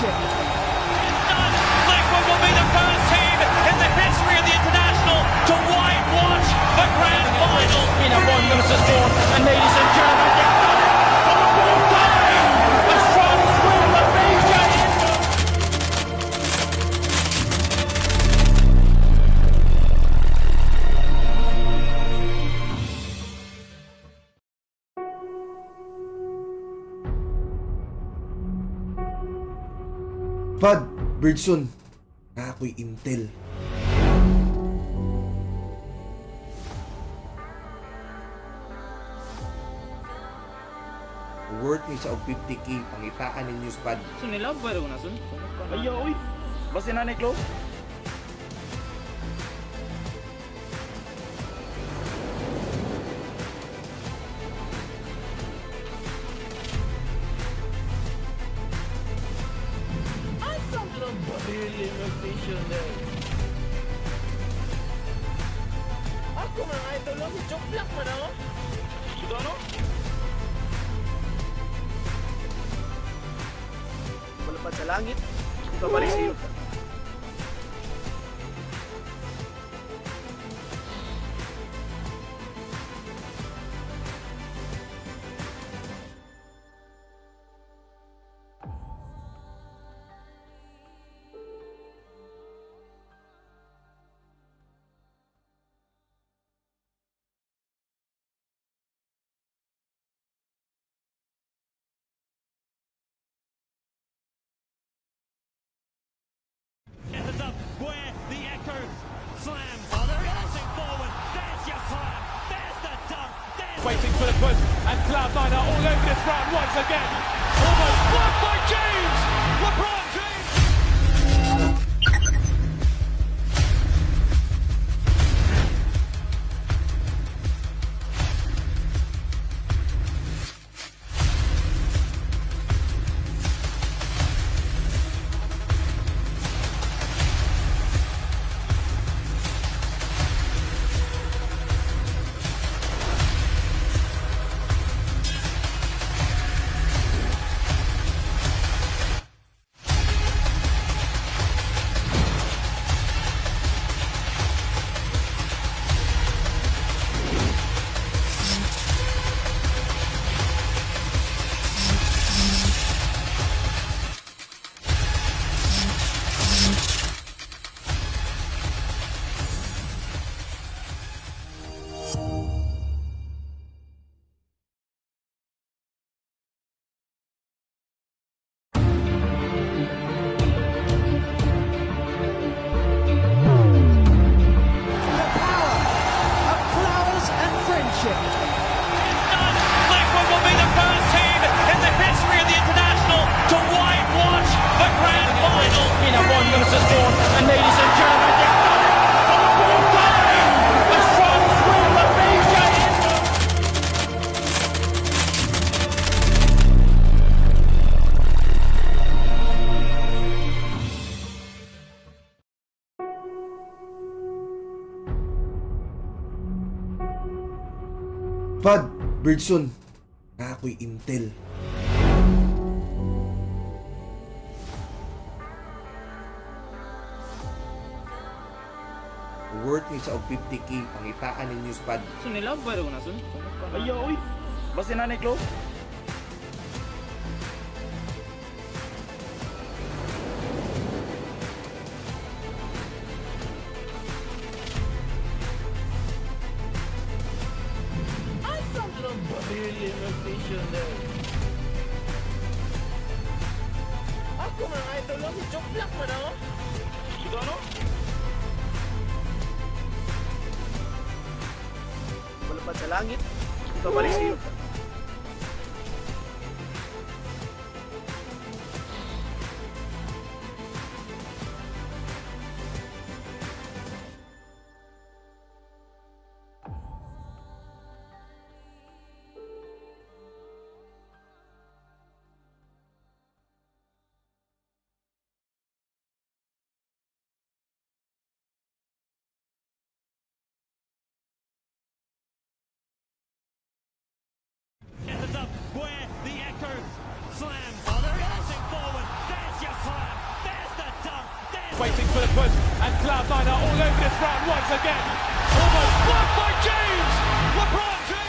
Liquid will be the first team in the history of the international to whitewash the grand final. In a 1 drawn, and ladies and gentlemen, they've done it for the fourth time. A strong swing of Asia. Spad, Birdson, na ako'y intel. Worth ni sa og 50k pangitaan ninyo spad. Sun nila pero na sun. Ayaw, uy. Basta na close. Asam lang baril yung station there. Ako mga idol lang, si Choplak man ako. Ito ano? Malapad sa langit. Ito balik sa iyo. Ends up where the echoes slams. Oh, they're passing forward. There's your slam. There's the dunk. There's Waiting for the push, and Cloud9 are all over this round once again. Almost blocked by James! LeBron James! Pad, Birdson, na ako'y intel. Worth ni sa og 50k pangitaan ninyo Pad. Sun nila ba rin na sun? Ayaw, uy. Basta nanay, Klo. Ako mga idol lang, si Choplak mo na, oh. Ito ano? Malapad sa langit. Ito balik sa'yo. Gets up where the echo slams. Oh, they're passing forward. There's your slam. There's the dunk. There's Waiting for the push, and Cloud9 are all over this round once again. Almost blocked by James! LeBron James!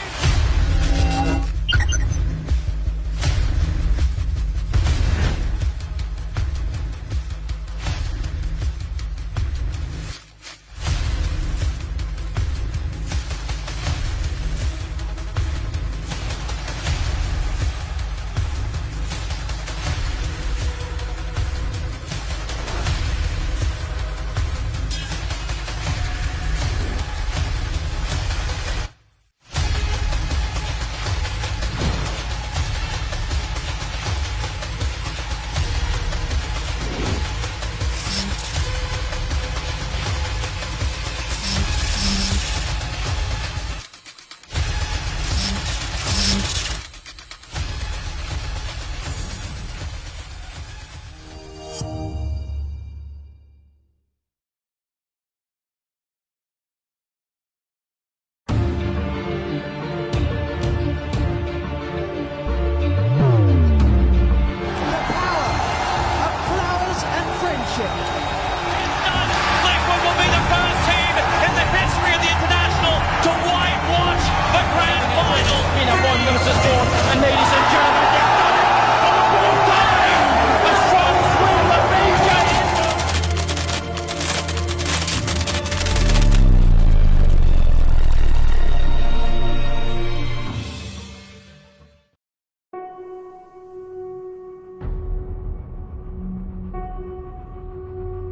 Blackwood will be the first team in the history of the international to whitewash the grand final. In a 1 minute is drawn, and ladies and gentlemen, they've done it for the fourth time! A strong swing of major Inter.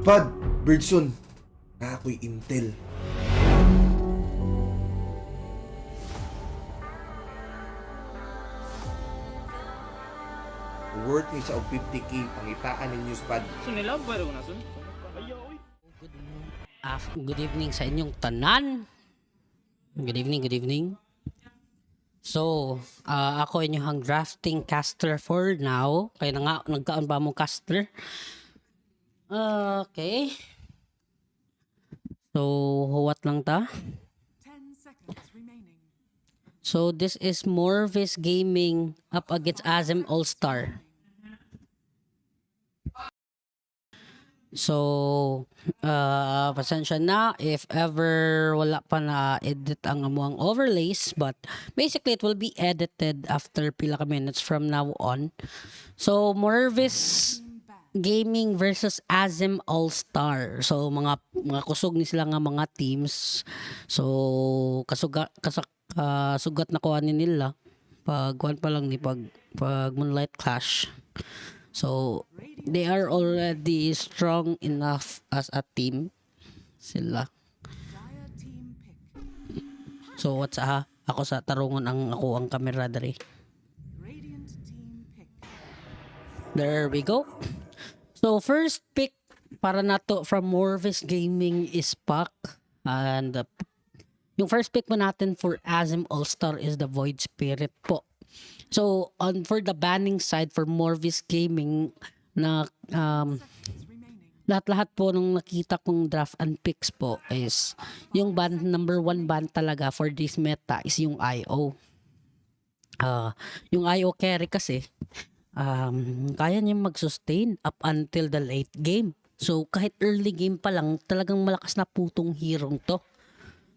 Pad, Birdson, na ako'y intel. Worth ni sa og 50k pangitaan ninyo Pad. Sun nila ba rin na sun? Good evening sa inyong tanan. Good evening, good evening. So, ako inyong drafting caster for now. Kaya na nga, nagkaon ba mong caster? Okay. So, what lang ta? 10 seconds remaining. So, this is Morvis Gaming up against Azem All-Star. So, pasensya na if ever wala pa na edit ang amuang overlays, but basically it will be edited after pila ka minutes from now on. So, Morvis Gaming versus Azem All-Star. So, mga kusog ni sila nga mga teams. So, sugat na kuha ni nila pag kuhan pa lang ni pag Moonlight Clash. So, they are already strong enough as a team. Sila. Dire team pick. So, what's ako sa tarungon ako ang kamera dere. Radiant team pick. There we go. So, first pick para nato from Morvis Gaming is Pac. And yung first pick mo natin for Azem All-Star is the Void Spirit po. So, for the banning side for Morvis Gaming na lahat-lahat po nung nakita kong draft and picks po is yung number one ban talaga for this meta is yung IO. Yung IO carry kasi, kaya niya mag-sustain up until the late game. So, kahit early game pa lang, talagang malakas na putong hero to.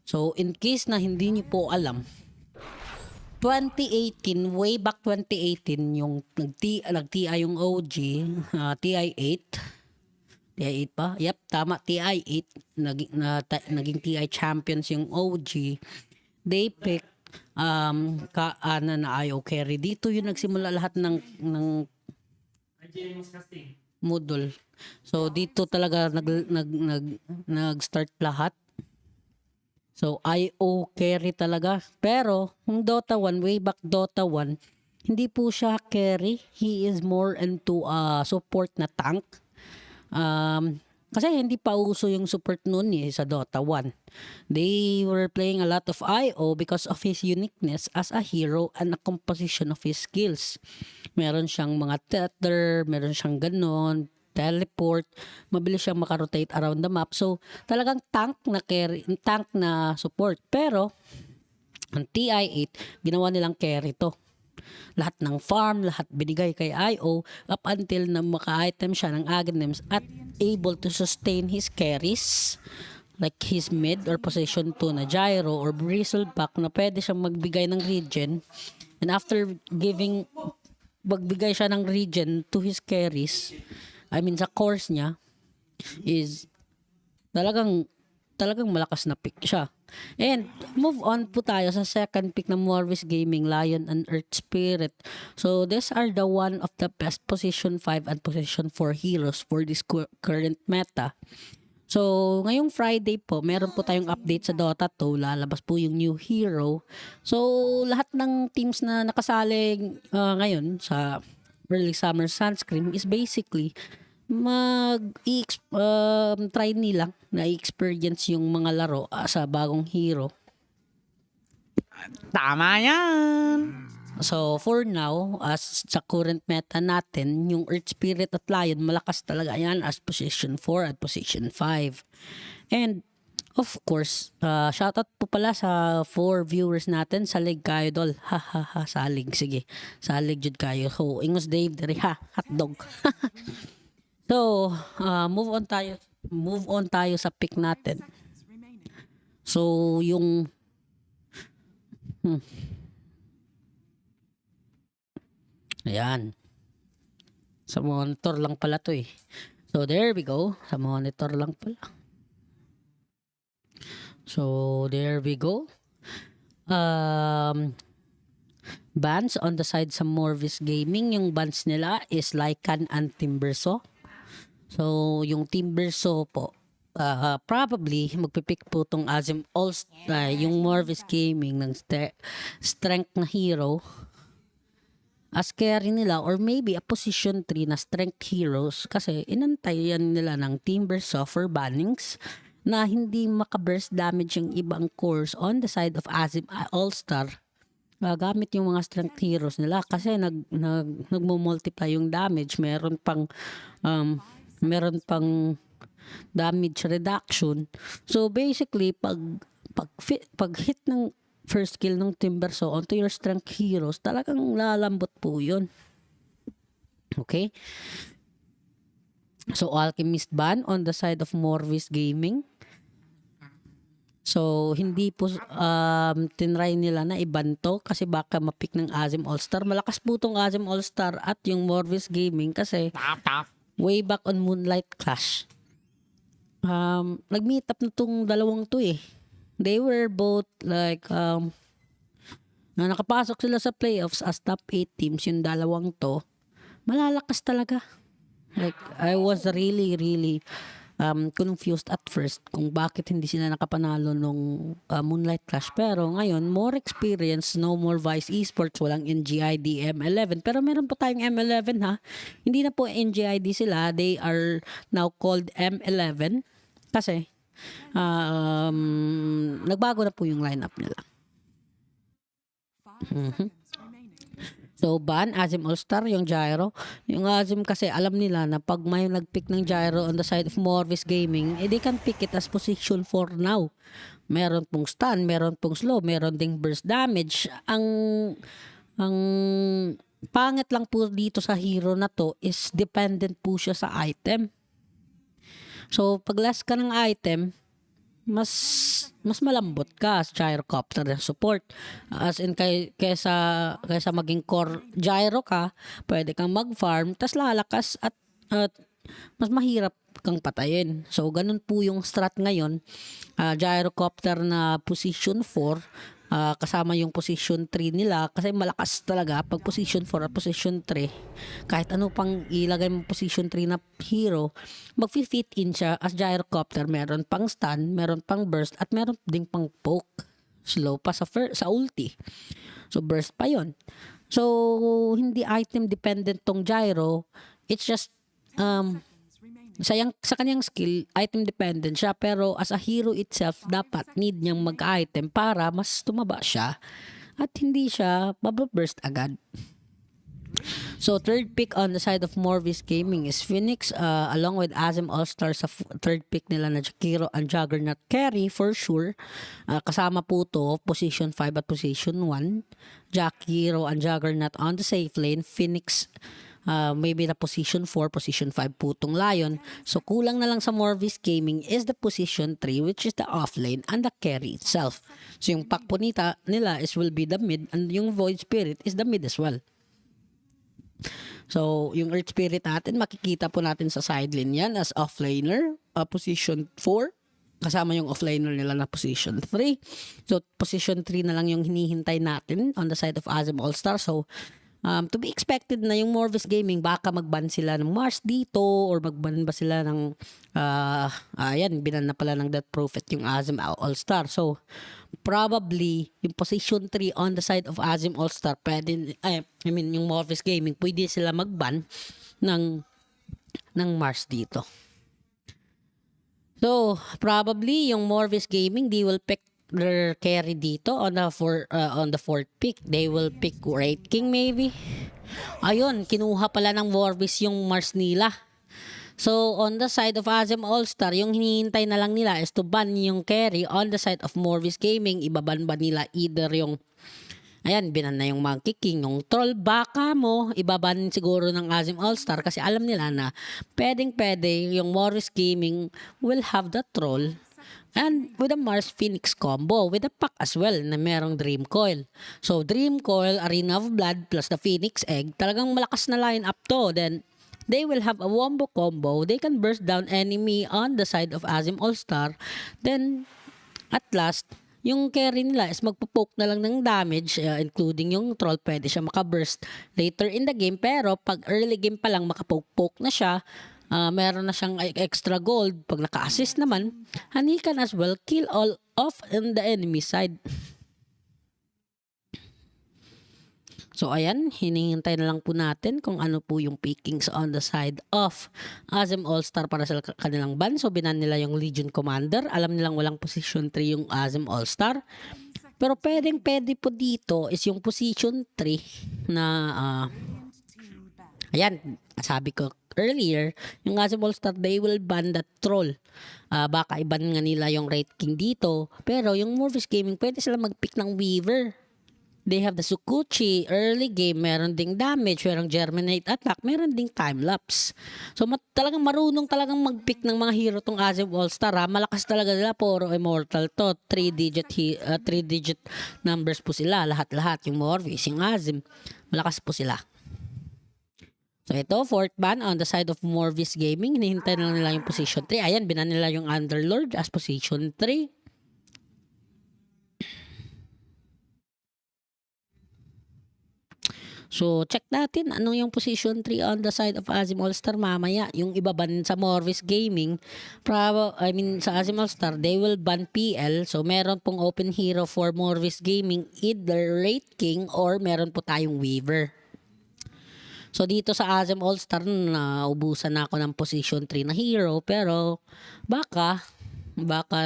So, in case na hindi niyo po alam, 2018, way back 2018, yung nag-TI yung OG, TI8. TI8 pa? Yep, tama, TI8. Naging TI champions yung OG. They picked na IO carry. Dito yung nagsimula lahat ng module. So, dito talaga nag-start lahat. So, IO carry talaga. Pero, yung Dota 1, way back Dota 1, hindi po siya carry. He is more into support na tank. Kasi hindi pa uso yung support noon sa Dota 1. They were playing a lot of IO because of his uniqueness as a hero and a composition of his skills. Meron siyang mga tether, meron siyang ganon, teleport, mabilis siyang makarotate around the map. So, talagang tank na carry, tank na support. Pero, ang TI8, ginawa nilang carry to. Lahat ng farm, lahat binigay kay IO up until na maka-item siya ng items at able to sustain his carries like his mid or position 2 na gyro or bristleback na pwede siyang magbigay ng regen. And after magbigay siya ng regen to his carries, I mean sa cores niya, is talagang malakas na pick siya. And move on po tayo sa second pick ng Morvis Gaming, Lion and Earth Spirit. So these are the one of the best position 5 and position 4 heroes for this current meta. So ngayong Friday po, meron po tayong update sa Dota 2, lalabas po yung new hero. So lahat ng teams na nakasali ngayon sa Early Summer Sunscream is basically try nila na experience yung mga laro sa bagong hero. Tama yan! So for now, as sa current meta natin, yung Earth Spirit at Lion malakas talaga yan as position 4 at position 5. And of course, shoutout po pala sa 4 viewers natin. Salig kayo dol. Ha ha ha, salig. Sige, salig jud kayo. So, ingos Dave diri ha, hotdog. So, move on tayo sa pick natin. So, yung ayan. Sa monitor lang pala to eh. So, there we go. Sa monitor lang pala. So, there we go. Bans on the side sa Morvis Gaming. Yung bans nila is Lycan and Timbersaw. So, yung Timbersaw po, probably, magpipick po itong Azim All-Star, yung Morvis Gaming ng strength na hero as carry nila or maybe a position 3 na strength heroes kasi inantayan nila ng Timbersaw for bannings na hindi maka-burst damage yung ibang cores on the side of Azim All-Star. Gamit yung mga strength heroes nila kasi nagmo-multiply yung damage, meron pang damage reduction. So basically pag hit ng first kill ng Timbersaw onto your strength heroes, talagang lalambot po yun. Okay? So Alchemist ban on the side of Morvis Gaming. So, hindi po tinry nila na iban to kasi baka mapick ng Azim All-Star. Malakas po itong Azim All-Star at yung Morvis Gaming kasi way back on Moonlight Clash. Nag-meet up na itong dalawang to eh. They were both like, na nakapasok sila sa playoffs as top 8 teams, yung dalawang to. Malalakas talaga. Like, I was really confused at first kung bakit hindi sila nakapanalo nung Moonlight Clash. Pero ngayon, more experience, no more Vice Esports, walang NGID M11. Pero meron po tayong M11 ha. Hindi na po NGID sila. They are now called M11 kasi nagbago na po yung lineup nila. So, ban, Azim All-Star, yung Gyro. Yung Azim kasi, alam nila na pag may nag-pick ng Gyro on the side of Morvis Gaming, they can pick it as position 4 now. Meron pong stun, meron pong slow, meron ding burst damage. Ang Ang pangit lang po dito sa hero na to is dependent po siya sa item. So, pag last ka ng item, mas malambot ka sa gyrocopter na support. As in, kaysa maging core gyro ka, pwede kang mag-farm, tas lalakas at mas mahirap kang patayin. So, ganun po yung strat ngayon. Gyrocopter na position 4, kasama yung position 3 nila kasi malakas talaga pag position 4 at position 3. Kahit ano pang ilagay mo position 3 na hero, mag-fit in siya as gyrocopter. Meron pang stun, meron pang burst, at meron ding pang poke. Slow pa sa ulti. So burst pa yon. So hindi item dependent tong gyro. It's just sa kanyang skill, item dependent siya, pero as a hero itself, dapat need niyang mag-item para mas tumaba siya at hindi siya mababurst agad. So third pick on the side of Morvis Gaming is Phoenix, along with Azim All-Star sa third pick nila na Jakiro and Juggernaut carry for sure. Kasama po to position 5 at position 1. Jakiro and Juggernaut on the safe lane. Phoenix maybe na position 4, position 5 po tong Lion. So kulang na lang sa Morvis Gaming is the position 3, which is the off lane and the carry itself. So yung pack po nila will be the mid, and yung Void Spirit is the mid as well. So yung Earth Spirit natin, makikita po natin sa side lane yan as off laner, position 4. Kasama yung offlaner nila na position 3. So position 3 na lang yung hinihintay natin on the side of Azim All-Star. So to be expected na yung Morvis Gaming, baka magban sila ng Mars dito, or magban ba sila ng ayan, binan na pala ng Death Prophet yung Azim All-Star. So probably yung position 3 on the side of Azim All-Star, pwede, yung Morvis Gaming, pwede sila magban ng Mars dito. So probably yung Morvis Gaming, they will pick their carry dito on the fourth pick. They will pick Wraith King maybe. Ayun, kinuha pala ng Morvis yung Mars nila. So on the side of Azim All-Star, yung hinihintay na lang nila is to ban yung carry. On the side of Morvis Gaming, ibaban ba nila either yung binan na yung Monkey King, yung Troll, baka mo ibaban siguro ng Azim All-Star kasi alam nila na pwedeng yung Morvis Gaming will have the Troll and with a Mars Phoenix combo with a pack as well na merong Dream Coil. So Dream Coil, Arena of Blood plus the Phoenix Egg, talagang malakas na line up to. Then they will have a wombo combo. They can burst down enemy on the side of Azim All-Star. Then at last, yung carry nila is magpo-poke na lang ng damage, including yung Troll, pwede siya makaburst later in the game. Pero pag early game pa lang, makapoke-poke na siya, meron na siyang extra gold. Pag naka-assist naman, and he can as well kill all off in the enemy side. So ayan, hinihintay na lang po natin kung ano po yung pickings on the side of Azim All-Star para sa kanilang ban. So binan nila yung Legion Commander. Alam nilang walang position 3 yung Azim All-Star. Pero pwede po dito is yung position 3 na ayan, sabi ko earlier, yung Azim All-Star, they will ban that Troll. Baka iban nga nila yung Wraith King dito. Pero yung Morvis Gaming, pwede sila mag-pick ng Weaver. They have the Sukuchi, early game, meron ding damage, merong Germinate attack, meron ding time-lapse. So talagang marunong talagang mag-pick ng mga hero tong Azim All-Star. Malakas talaga sila, puro immortal to. 3-digit numbers po sila, lahat-lahat. Yung Morvis, yung Azim, malakas po sila. So ito, fourth ban on the side of Morvis Gaming. Hinihintay na lang nila yung position 3. Ayan, binan nila yung Underlord as position 3. So, check natin anong yung position 3 on the side of Azim All-Star mamaya. Yung iba ban sa Morvis Gaming, sa Azim All-Star, they will ban PL. So, meron pong open hero for Morvis Gaming, either Wraith King or meron po tayong Weaver. So, dito sa Azim All-Star, naubusan na ako ng position 3 na hero. Pero, baka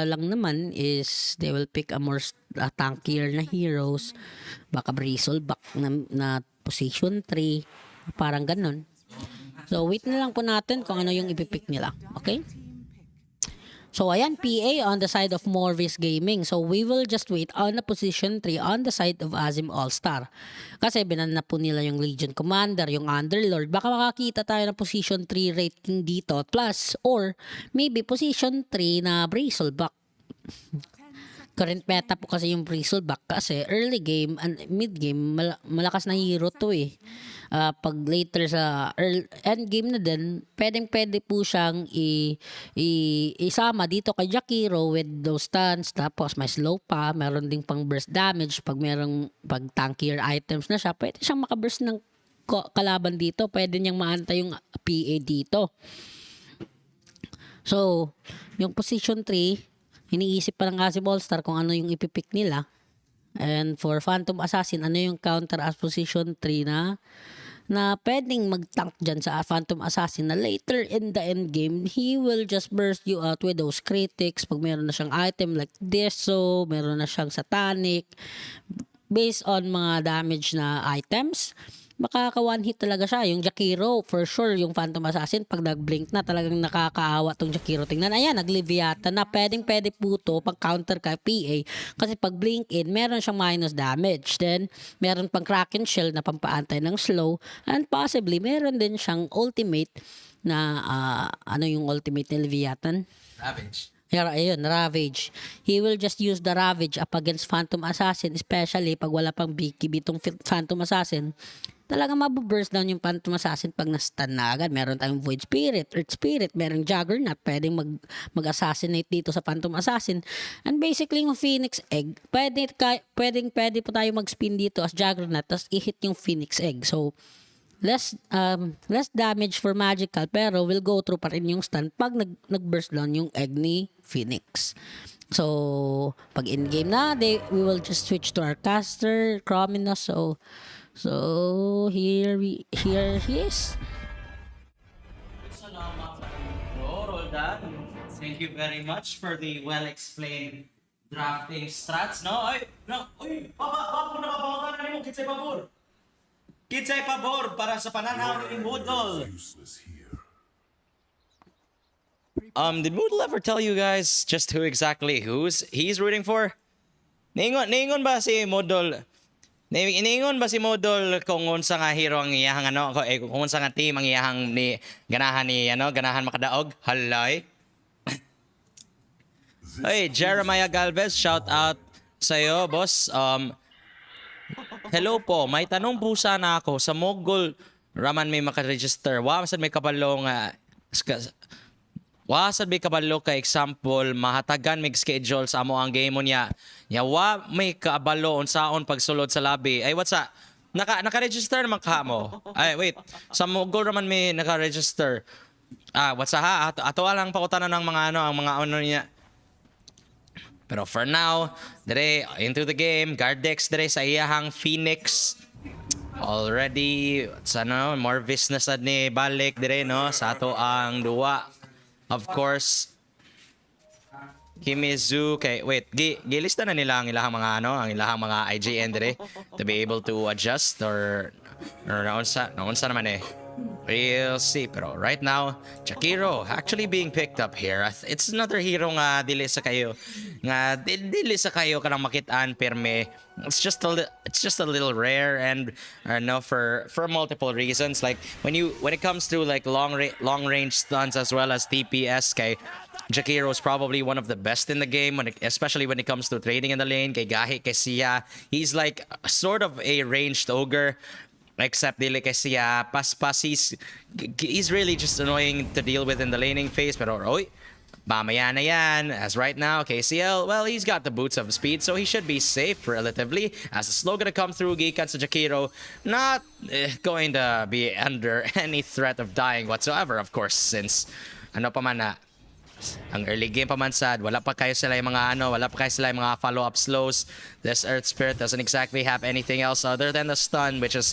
lang naman is they will pick a more tankier na heroes. Baka Bristleback na position 3, parang ganun. So wait na lang po natin kung ano yung ipipick nila. Okay? So ayan, PA on the side of Morvis Gaming. So we will just wait on the position 3 on the side of Azim All-Star. Kasi binan na po nila yung Legion Commander, yung Underlord. Baka makakita tayo ng position 3 rating dito plus or maybe position 3 na Bristleback. Current meta po kasi yung Bristleback kasi early game and mid game malakas na hero to eh. Pag later sa end game na din, pwede po siyang isama dito kay Jakiro with those stuns. Tapos may slow pa, meron ding pang burst damage. Pag tankier items na siya, pwede siyang makaburst ng kalaban dito. Pwede niyang maantay yung PA dito. So, yung position 3, iniisip pa ng Azim All-Star kung ano yung ipipick nila. And for Phantom Assassin, ano yung counter as position 3 na pwedeng mag-tank dyan sa Phantom Assassin na later in the end game, he will just burst you out with those critics. Pag meron na siyang item like Deso, meron na siyang Satanic, based on mga damage na items, makaka-one hit talaga siya. Yung Jakiro, for sure, yung Phantom Assassin, pag nag-blink na, talagang nakakaawa tong Jakiro. Tingnan, ayan, nag-Leviathan na. Pwede po to pag counter kay PA. Kasi pag blink in, meron siyang minus damage. Then, meron pang Kraken Shell na pampaantay ng slow. And possibly, meron din siyang ultimate na, ano yung ultimate ni Leviathan? Ravage. Yeah, ayun, Ravage. He will just use the Ravage up against Phantom Assassin, especially pag wala pang BKB itong Phantom Assassin. Talagang mabuburst down yung Phantom Assassin pag na-stun na agad. Meron tayong Void Spirit, Earth Spirit, merong Juggernaut, pwedeng mag-assassinate dito sa Phantom Assassin. And basically yung Phoenix Egg, pwede po tayo mag-spin dito as Juggernaut, tapos i-hit yung Phoenix Egg. So, less damage for magical, pero will go through pa rin yung stun pag nag-burst down yung egg ni Phoenix. So, pag in-game na, we will just switch to our caster, Chrominus. So here he is. Thank you very much for the well-explained drafting strats. Papa na mo, kitsay pabor. Kitsay pabor para sa pananaw ni Moodle. Did Moodle ever tell you guys just who exactly he's rooting for? Ningon ba si Moodle? Iniingon ba si Modol kung unsa nga hero ang iyahang kung unsa nga team ang iyahang ganahan makadaog? Halay. Hey, Jeremiah Galvez, shout out sa iyo, boss. Hello po, may tanong po sana ako sa Mogul raman may maka-register. Wasad may kabalo ka example mahatagan mig schedule sa amo ang game mo niya. Wa may kaabalo unsaon pagsulod sa lobby. Ay what's up? Naka-register naman ka mo. Ay wait, sa Mogul raman may naka-register. What's ha? Ato lang pakutanan ng mga ang mga niya. Pero for now, dire into the game, Gardex dire sa iyahang Phoenix. Already, more business ni balik dire no sa ato ang duwa. Of course, Kimizu gilista na nila ang ilahang mga IGN dire to be able to adjust or naunsa naman eh. We'll see. Pero right now, Jakiro actually being picked up here. It's another hero nga dili sa kayo kanang makitaan perme. It's just a little rare and for multiple reasons. Like when it comes to like long range stuns as well as DPS, kay Jakiro is probably one of the best in the game, especially when it comes to trading in the lane. Kay Gahi, kay Sia, he's like sort of a ranged ogre. Except dili kay siya paspas, he's really just annoying to deal with in the laning phase. Pero mamaya na yan. As right now, KCL, well, he's got the boots of speed, so he should be safe relatively. As the slow gonna come through, gikan sa Jakiro, not going to be under any threat of dying whatsoever, of course, since ang early game pa man sad, wala pa kayo sila yung mga follow-up slows. This Earth Spirit doesn't exactly have anything else other than the stun, which has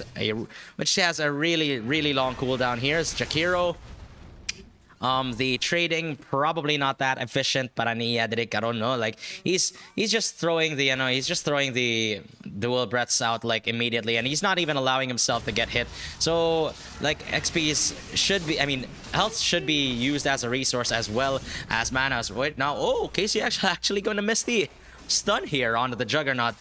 a really, really long cooldown here. It's Jakiro The trading probably not that efficient para ni Adric Caron, no? Like he's just throwing the dual breaths out like immediately, and he's not even allowing himself to get hit. So like XP's should be, I mean, health should be used as a resource as well as mana. Wait now, oh, Casey actually going to miss the stun here onto the Juggernaut,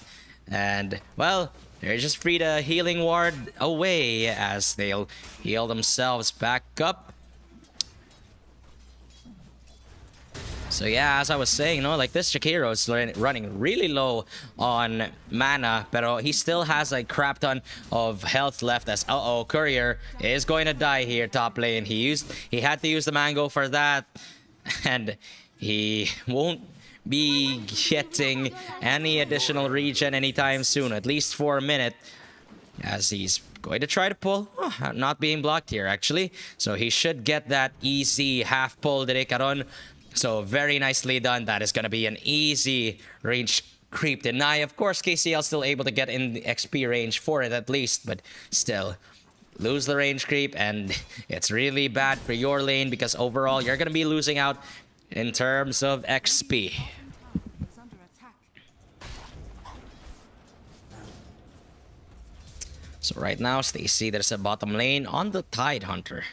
and well, they're just free to healing ward away as they'll heal themselves back up. So yeah, as I was saying, like this Shakiro is running really low on mana, pero he still has a crap ton of health left as Courier is going to die here top lane. He had to use the mango for that, and he won't be getting any additional regen anytime soon, at least for a minute, as he's going to try to pull. Not being blocked here actually, so he should get that easy half pull dire karon. So very nicely done. That is going to be an easy range creep deny. Of course, KCL still able to get in the XP range for it at least, but still lose the range creep, and it's really bad for your lane because overall you're going to be losing out in terms of XP. Is under attack. So right now, Stacy, there's a bottom lane on the Tide Hunter.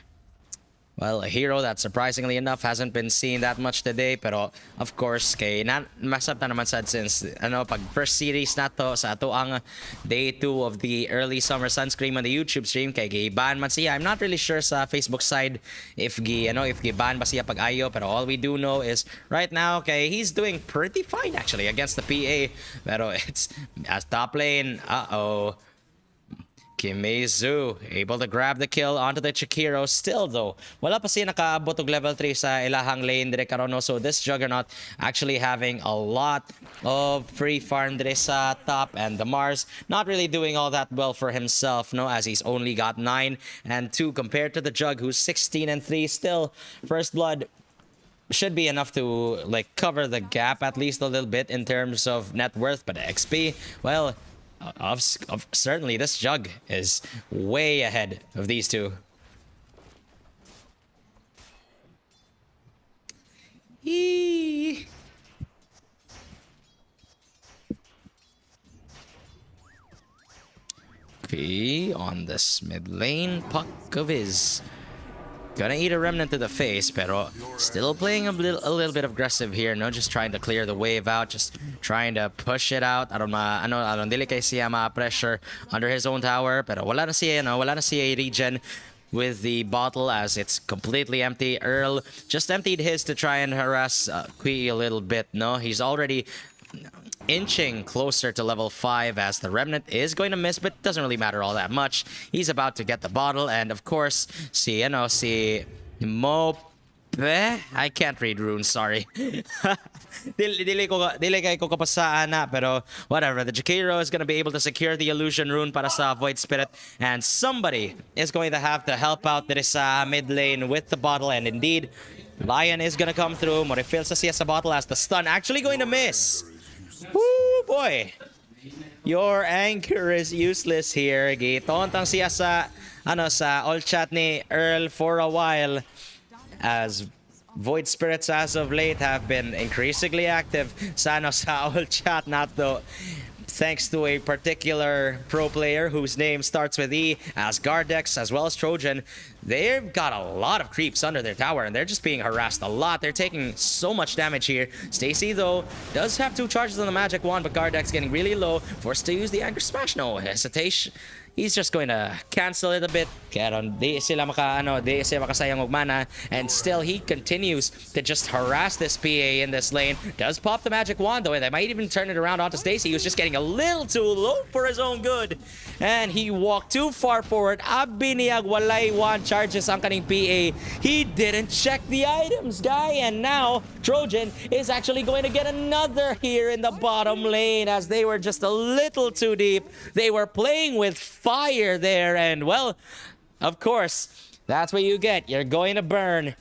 Well, a hero that surprisingly enough hasn't been seen that much today, pero of course kay masab na naman sad since pag first series na to sa ato ang day 2 of the Early Summer Sunscream on the YouTube stream kay giban man siya. I'm not really sure sa Facebook side if giban ba siya pag ayo, pero all we do know is right now kay he's doing pretty fine actually against the PA, pero it's as top lane. Kimezu able to grab the kill onto the Chikiro. Still though, wala pa siya nakaabot og level 3 sa ilahang lane dire karon. So this Juggernaut actually having a lot of free farm dire sa top, and the Mars not really doing all that well for himself, as he's only got 9 and 2 compared to the Jug who's 16 and 3. Still, first blood should be enough to like cover the gap at least a little bit in terms of net worth, but XP, well, certainly this Jug is way ahead of these two. Eee. P on this mid lane, puck of his. Gonna eat a remnant to the face, pero still playing a little bit aggressive here, just trying to clear the wave out, just trying to push it out. Aron dili kay siya ma-pressure under his own tower, pero wala na siya regen with the bottle as it's completely empty. Earl just emptied his to try and harass Kui a little bit. He's already inching closer to level 5 as the remnant is going to miss, but doesn't really matter all that much. He's about to get the bottle, and of course, si Mope. I can't read runes, sorry. Dili kay ko kapasaan na, pero whatever. The Jakiro is going to be able to secure the illusion rune para sa Void Spirit, and somebody is going to have to help out there sa mid lane with the bottle, and indeed, Lion is going to come through. Morifil sa siya sa bottle as the stun actually going to miss. Woo, boy. Your anchor is useless here. Gitontang siya sa all chat ni Earl for a while, as Void Spirits as of late have been increasingly active sa all chat, not though. Thanks to a particular pro player whose name starts with E, as Gardex as well as Trojan. They've got a lot of creeps under their tower, and they're just being harassed a lot. They're taking so much damage here. Stacy, though, does have 2 charges on the magic wand, but Gardex getting really low, forced to use the Anchor Smash. No hesitation. He's just going to cancel it a bit. Di sila makasayang og mana, and still he continues to just harass this PA in this lane. Does pop the magic wand though, and they might even turn it around onto Stacy. He was just getting a little too low for his own good, and he walked too far forward. Abi niyag walay wand charges ang kaning PA. He didn't check the items, guy, and now Trojan is actually going to get another here in the bottom lane, as they were just a little too deep. They were playing with fire there, and well, of course, that's what you get. You're going to burn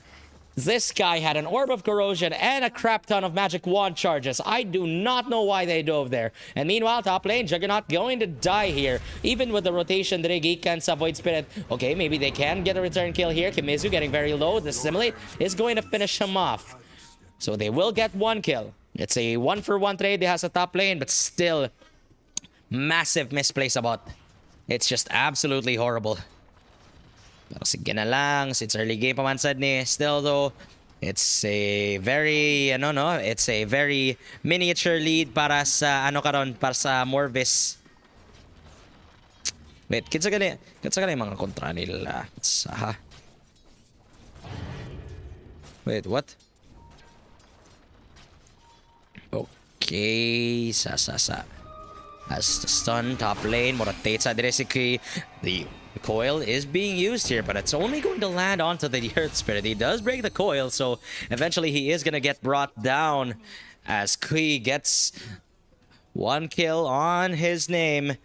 This guy had an Orb of Corrosion and a crap ton of Magic Wand charges. I do not know why they dove there. And meanwhile, top lane, Juggernaut going to die here. Even with the rotation, Gikan sa Void Spirit. Okay, maybe they can get a return kill here. Kimizu getting very low. The Simulate is going to finish him off. So they will get one kill. It's a 1-for-1 trade. They has a top lane, but still massive misplace about. It's just absolutely horrible. Pero sige na lang, since early game pa man sad ni. Still though, it's a very, it's a very miniature lead para sa, para sa Morvis. Wait, kinsa gani yung mga kontra nila. Wait, what? Okay, sa. As the stun, top lane, rotates sa directly. The coil is being used here, but it's only going to land onto the Earth Spirit. He does break the coil, so eventually he is going to get brought down as Kui gets one kill on his name.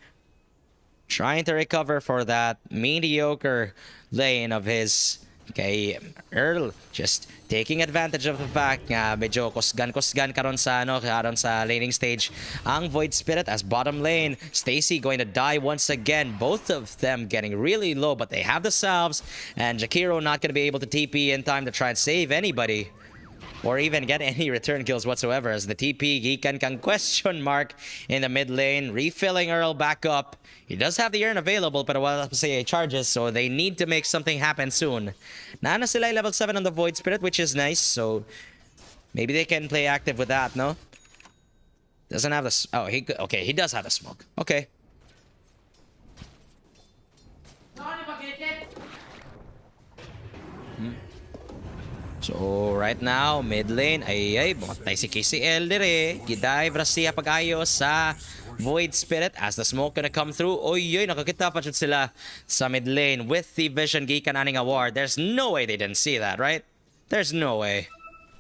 Trying to recover for that mediocre lane of his. Okay, Earl just taking advantage of the fact nga medyo kusgan karon sa laning stage ang Void Spirit as bottom lane. Stacy going to die once again. Both of them getting really low, but they have the salves, and Jakiro not going to be able to TP in time to try and save anybody or even get any return kills whatsoever, as the TP gikan kang question mark in the mid lane, refilling Earl back up. He does have the urn available, but wala pa siya charges, so they need to make something happen soon. Na sila level 7 on the Void Spirit, which is nice, so maybe they can play active with that, no? Doesn't have the... Oh, he does have the smoke. Okay. So, right now, mid lane, ay, bumatay si KCL dire. Gidive Rastia pag-ayo sa Void Spirit as the smoke gonna come through. Oy, nakakita pa sila sa mid lane with the vision gikan aning award. There's no way they didn't see that, right? There's no way.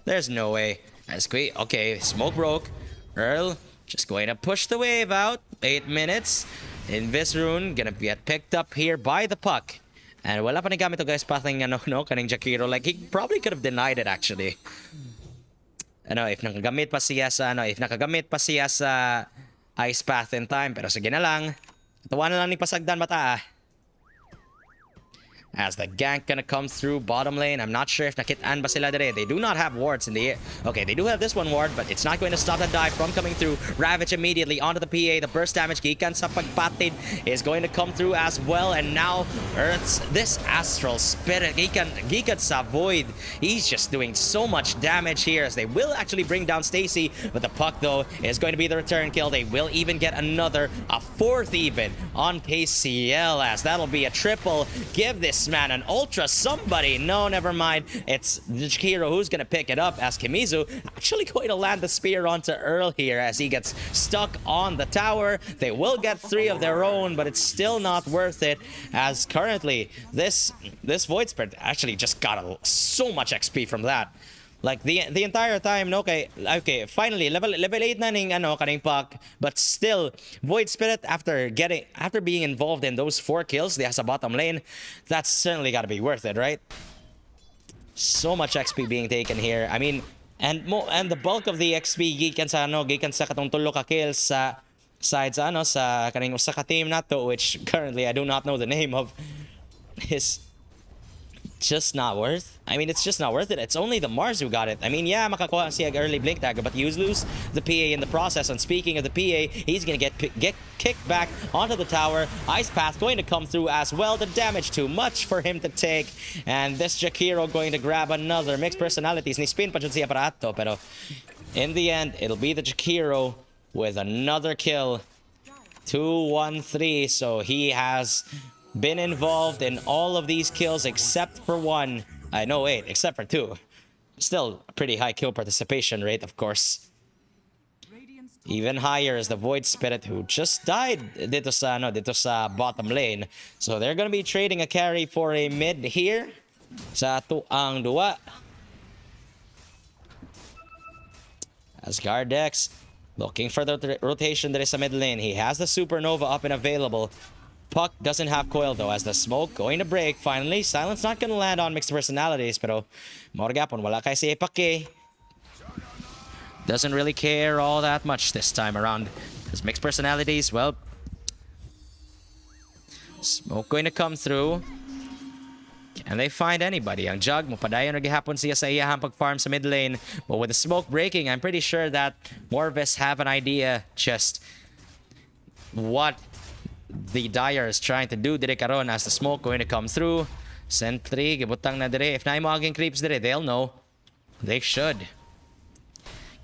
There's no way. As quick, okay, smoke broke. Earl just going to push the wave out. 8 minutes. Invis Rune gonna get picked up here by the puck. And wala pa nagamit to guys pathing kaning Jakiro. Like, he probably could have denied it actually. If nakagamit pa siya sa Ice Path in time. Pero sige na lang. Tawa na lang ni Pasagdan mata. As the gank gonna come through bottom lane. I'm not sure if nakitaan ba sila dire. They do not have wards in the air. Okay, they do have this one ward, but it's not going to stop that dive from coming through. Ravage immediately onto the PA. The burst damage gikan sa pagpatid is going to come through as well. And now Earth's this Astral Spirit gikan sa Void. He's just doing so much damage here as they will actually bring down Stacy. But the puck though is going to be the return kill. They will even get a fourth even on KCL, as that'll be a triple. Give this man an ultra somebody. No, never mind. It's Jakiro who's gonna pick it up, as Kimizu actually going to land the spear onto Earl here as he gets stuck on the tower. They will get 3 of their own, but it's still not worth it, as currently this Void Spirit actually just got so much XP from that. Like the entire time, no, okay, finally level 8 na ning kaning puck, but still Void Spirit after being involved in those 4 kills they has a bottom lane, that's certainly got to be worth it, right? So much XP being taken here. I mean, and the bulk of the XP gikan sa katong tulo ka kills sa side sa sa kaning usa ka team nato, which currently I do not know the name of, is just not worth. I mean, it's just not worth it. It's only the Mars who got it. I mean, yeah, makakuha siya early blink dagger, but you lose the PA in the process. And speaking of the PA, he's gonna get kicked back onto the tower. Ice Path going to come through as well. The damage too much for him to take. And this Jakiro going to grab another mixed personalities. Ni spin pa jud siya para ato, pero in the end, it'll be the Jakiro with another kill. 2-1-3. So he has been involved in all of these kills except for 1. No, wait, except for 2. Still a pretty high kill participation rate, of course. Even higher is the Void Spirit, who just died dito sa bottom lane. So they're gonna be trading a carry for a mid here sa tuang duwa. As Gardex looking for the rotation there is a mid lane. He has the Supernova up and available. Puck doesn't have coil though, as the smoke going to break finally. Silence not gonna land on mixed personalities, pero Morgapon wala kay si Epake. Doesn't really care all that much this time around. Because mixed personalities, well, smoke going to come through. Can they find anybody? Ang Jug, mapadayon na gihapon siya sa iyahang pag-farm sa mid lane. But with the smoke breaking, I'm pretty sure that Morvis have an idea just what the Dire is trying to do dire karon as the smoke going to come through. Sentry, gibutang na dire. If na maging creeps dire, they'll know. They should.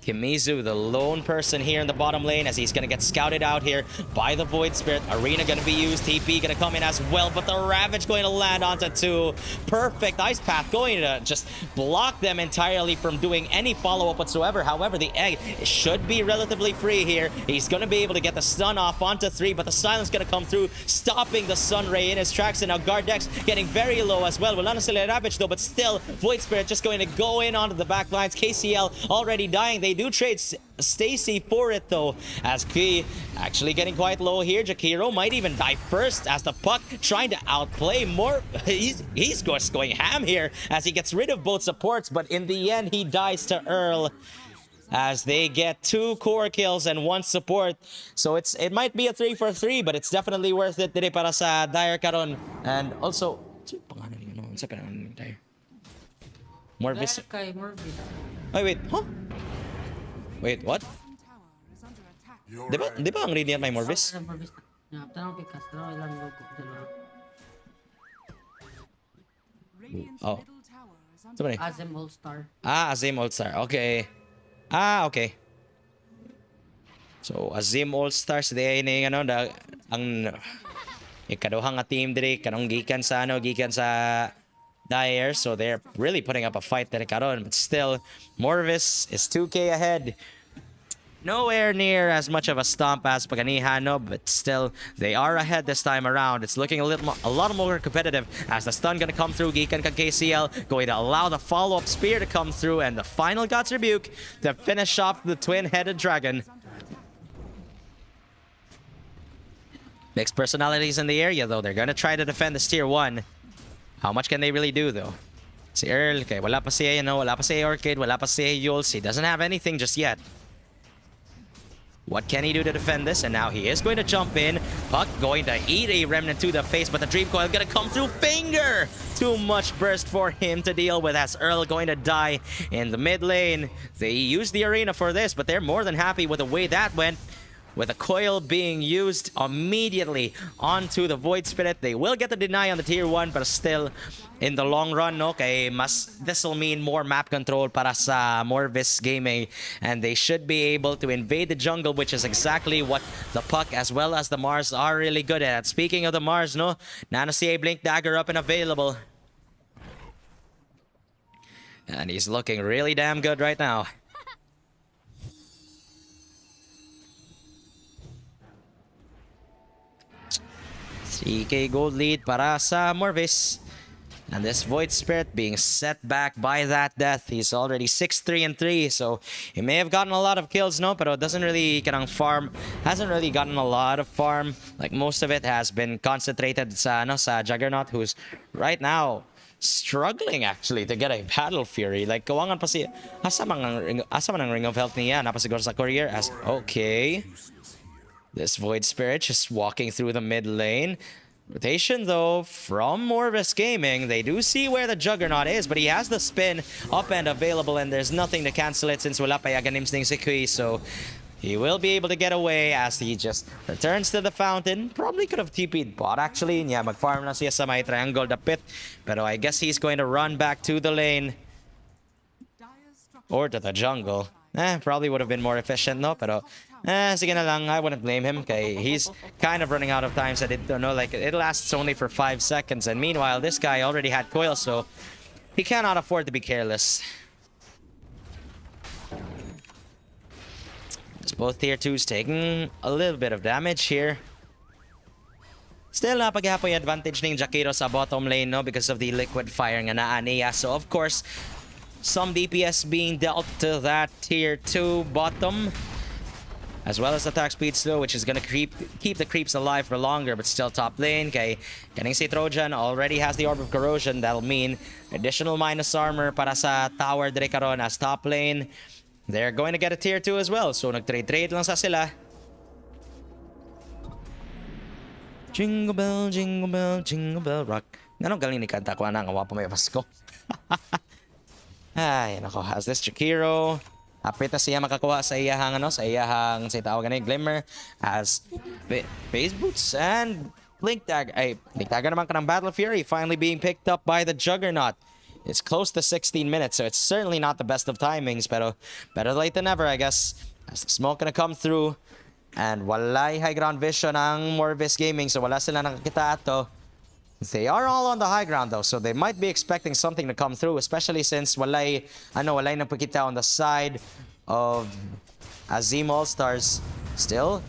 Kimizu, the lone person here in the bottom lane as he's going to get scouted out here by the Void Spirit. Arena going to be used. TP going to come in as well, but the Ravage going to land onto 2. Perfect Ice Path going to just block them entirely from doing any follow-up whatsoever. However, the Egg should be relatively free here. He's going to be able to get the stun off onto 3, but the Silence going to come through, stopping the Sun Ray in his tracks. And now Gardex getting very low as well. Wala na sila Ravage though, but still, Void Spirit just going to go in onto the back lines. KCL already dying. They do trade Stacy for it though, as Key actually getting quite low here. Jakiro might even die first as the Puck trying to outplay more. He's just going ham here as he gets rid of both supports, but in the end he dies to Earl as they get 2 core kills and 1 support. So it might be a 3 for 3, but it's definitely worth it dire para sa Dire karon. And also Morvis. Wait, huh? Wait, what? Di ba ang Radiant may Morvis? Oh. Sabi Azim All-Star. Azim All-Star. Okay. Okay. So, Azim All-Stars di ay ano ang ikaduhang nga team diri kanong gikan sa Dire, so they're really putting up a fight there karon, but still Morvis is 2k ahead. Nowhere near as much of a stomp as Paganihan, no, but still they are ahead this time around. It's looking a lot more competitive as the stun gonna come through. Gikan kag KCL going to allow the follow-up spear to come through and the final God's Rebuke to finish off the twin-headed dragon. Mixed personalities in the area though. They're gonna try to defend this tier 1. How much can they really do though? Si Earl, okay, wala pa siya, wala pa siya Orchid, wala pa siya Yules. He doesn't have anything just yet. What can he do to defend this? And now he is going to jump in. Puck going to eat a Remnant to the face, but the Dream Coil gonna come through Finger! Too much burst for him to deal with as Earl going to die in the mid lane. They used the arena for this, but they're more than happy with the way that went. With a coil being used immediately onto the Void Spirit. They will get the deny on the tier 1, but still, in the long run, okay, this will mean more map control para sa Morvis Gaming, and they should be able to invade the jungle, which is exactly what the Puck as well as the Mars are really good at. Speaking of the Mars, no, Nano CA Blink Dagger up and available. And he's looking really damn good right now. 3k gold lead para sa Morvis. And this Void Spirit being set back by that death. He's already 6-3-3, so he may have gotten a lot of kills, no, but doesn't really hasn't really gotten a lot of farm. Like most of it has been concentrated sa Juggernaut, who's right now struggling actually to get a Battle Fury. Like kawangan pa si asa man ang Ring of Health niya, napasiguro sa courier as okay. This Void Spirit just walking through the mid lane. Rotation though from Morvis Gaming. They do see where the Juggernaut is, but he has the spin up and available, and there's nothing to cancel it since wala pa yaganim ning si Kui. So he will be able to get away as he just returns to the fountain. Probably could have TP'd bot actually. Yeah, mag-farm na siya sa may triangle the pit. Pero I guess he's going to run back to the lane. Or to the jungle. Probably would have been more efficient, no? Pero sige na lang, I wouldn't blame him. Okay, he's kind of running out of time. So like it lasts only for 5 seconds. And meanwhile, this guy already had coil, so he cannot afford to be careless. It's both tier 2s taking a little bit of damage here. Still, napaghapo yung advantage ng Jakiro sa bottom lane, no? Because of the liquid fire nga naa niya. So, of course, some DPS being dealt to that tier 2 bottom. as well as attack speed slow, which is gonna keep the creeps alive for longer, but still top lane. Kay kaning si Trojan already has the Orb of Corrosion. That'll mean additional minus armor para sa tower dire karon as top lane. They're going to get a tier 2 as well. So nag-trade lang sa sila. Jingle bell rock. Anong galing ni kanta ko na nga pa may Pasko. Ay, nako, has this Chikiro. Apit na siya makakuha sa iyahang sa tawag na Glimmer as Phase Boots and Blink Dagger naman ka ng Battle Fury finally being picked up by the Juggernaut. It's close to 16 minutes, so it's certainly not the best of timings, pero better late than never, I guess. As the smoke gonna come through, and walay high ground vision ang Morvis Gaming, so wala sila nakakita ato. They are all on the high ground though, so they might be expecting something to come through, especially since walay nagpakita on the side of Azim All-Stars. Still,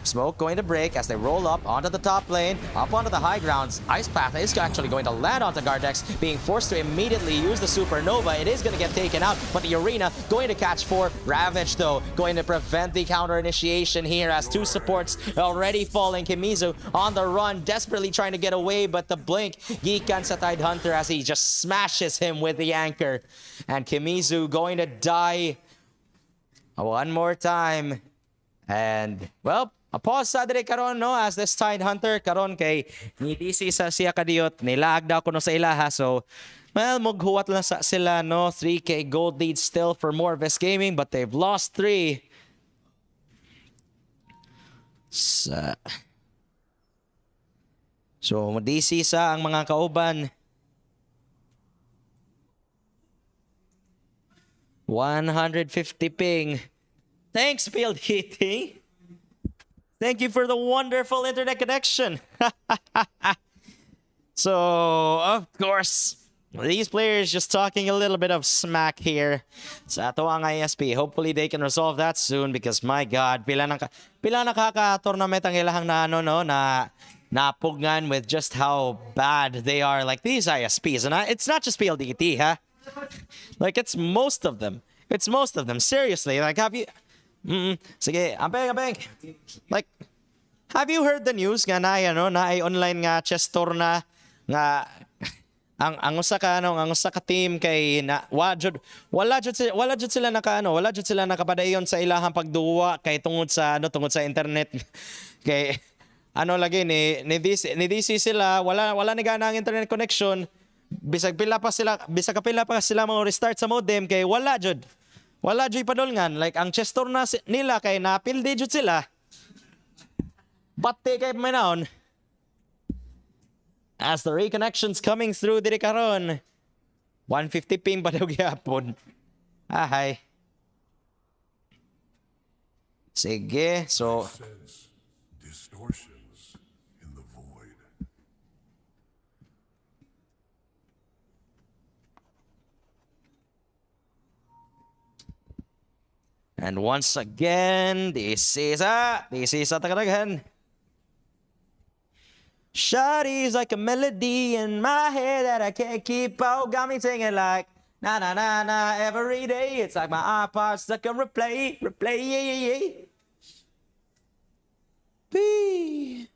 smoke going to break as they roll up onto the top lane, up onto the high grounds. Ice Path is actually going to land onto Gardex, being forced to immediately use the Supernova. It is going to get taken out, but the Arena going to catch 4. Ravage, though, going to prevent the counter initiation here as 2 supports already falling. Kimizu on the run, desperately trying to get away, but the blink gikan sa Tidehunter as he just smashes him with the anchor. And Kimizu going to die one more time. And, well, a pause sa dire karon no as this Tidehunter karon kay nitisi sa siya kadiyot nilag daw kuno sa ilaha, so well maghuwat lang sa sila no. 3k gold lead still for Morvis Gaming, but they've lost 3. So DC sa ang mga kauban. 150 ping. Thanks, Field Heating. Thank you for the wonderful internet connection. So, of course, these players just talking a little bit of smack here sa ato ang ISP. Hopefully they can resolve that soon because my God, pila nakaka-tournament ang ilahang na napugngan with just how bad they are. Like these ISPs, and it's not just PLDT, huh? Like it's most of them. It's most of them. Seriously, like have you? Sige, abeng. Like, have you heard the news nga na online nga chess tour na nga ang usa ka team kay na wala jud sila nakapadayon sa ilahang pagduwa kay tungod sa internet. Kay lagi ni DC sila wala ni gana ang internet connection. Bisag pila pa sila mga restart sa modem kay wala jud padolngan. Like ang chess tour na nila kay napildi jud sila. Batte kay manaon. As the reconnections coming through diri karon. 150 ping pa daw gyapon. Ahay. Sige, so distortions in the void. and once again, this is a takadaghan. Shawty's like a melody in my head that I can't keep out. Got me singing like na na na na every day. It's like my iPod stuck on replay, yeah. Bee.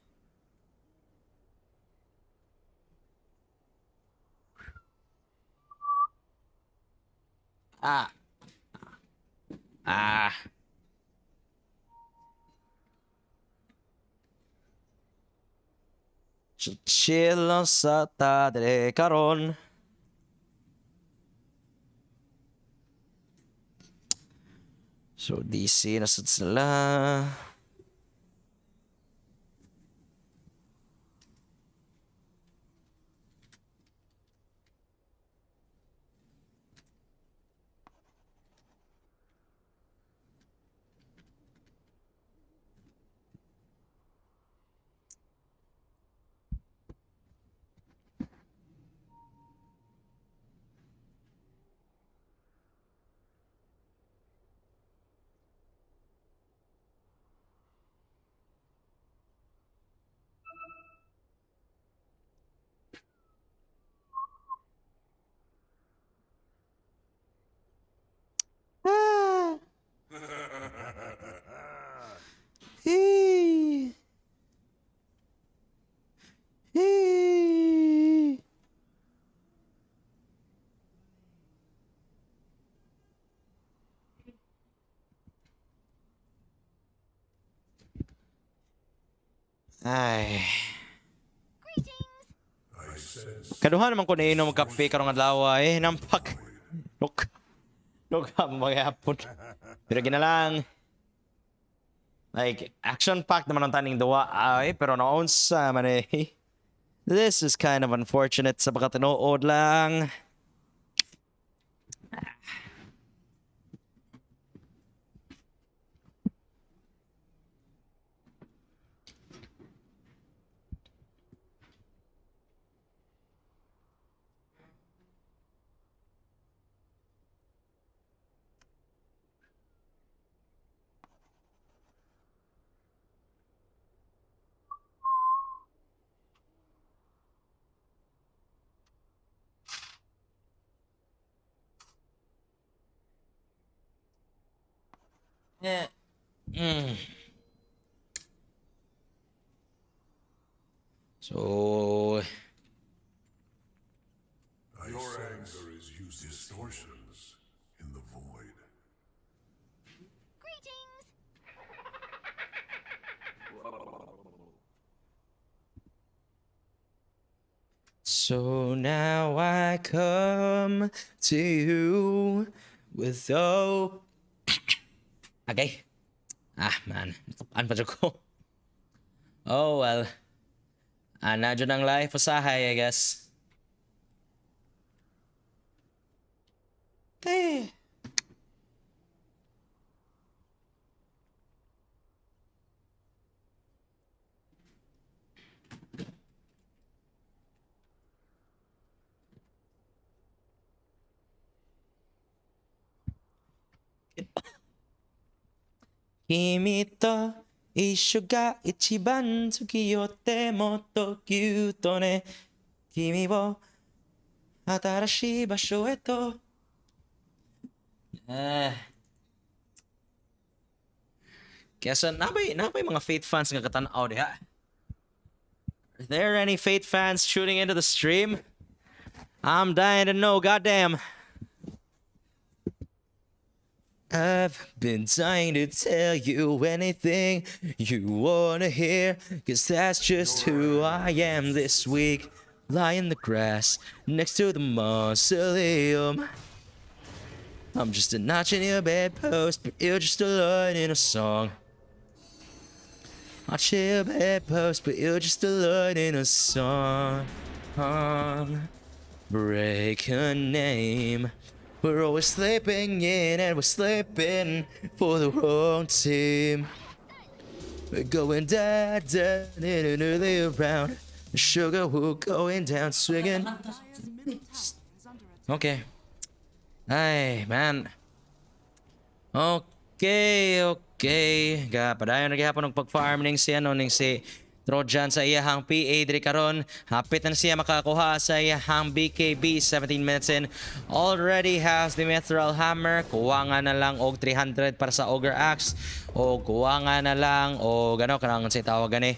Ah. Chill lang sa tadre karon. So DC na sad sila. Ay. I sense Kaduhan naman ko na inom kape karong adlaw eh nampak. Look magyapon. Pero ginalang. Like action packed naman ang taning duwa ay pero noon sa man eh. This is kind of unfortunate sa pagkatinood lang. Yeah. So your anger is used distortions in the void. So now I come to you with okay. Man. Ano pa dyan ko? Oh, well. Na dyan ang life usahay, I guess. Eh. Kimi to isho ga ichiban tsukiyotte motto kyuto ne kimi wo atarashii basho eto. Kesa napay mga Fate fans nga katanaw diha. Are there any Fate fans tuning into the stream? I'm dying to know, goddamn. I've been dying to tell you anything you wanna hear, 'cause that's just who I am this week. Lie in the grass next to the mausoleum. I'm just a notch in your bedpost, but you're just a line in a song. Notch in your bedpost, but you're just a line in a song. Break a name. We're always sleeping in and we're sleeping for the wrong team. We're going down, in an early round. The sugar will going down swinging. Okay. Ay, man. Okay. Padayon na gihapon ng pag-farm ning si Trojan sa iyahang PA diri karon. Hapit na siya makakuha sa iyahang BKB. 17 minutes in. Already has the Mithril Hammer. Kuha nga na lang og 300 para sa Ogre Axe. O kuha nga na lang o gano kanang sa tawag gani.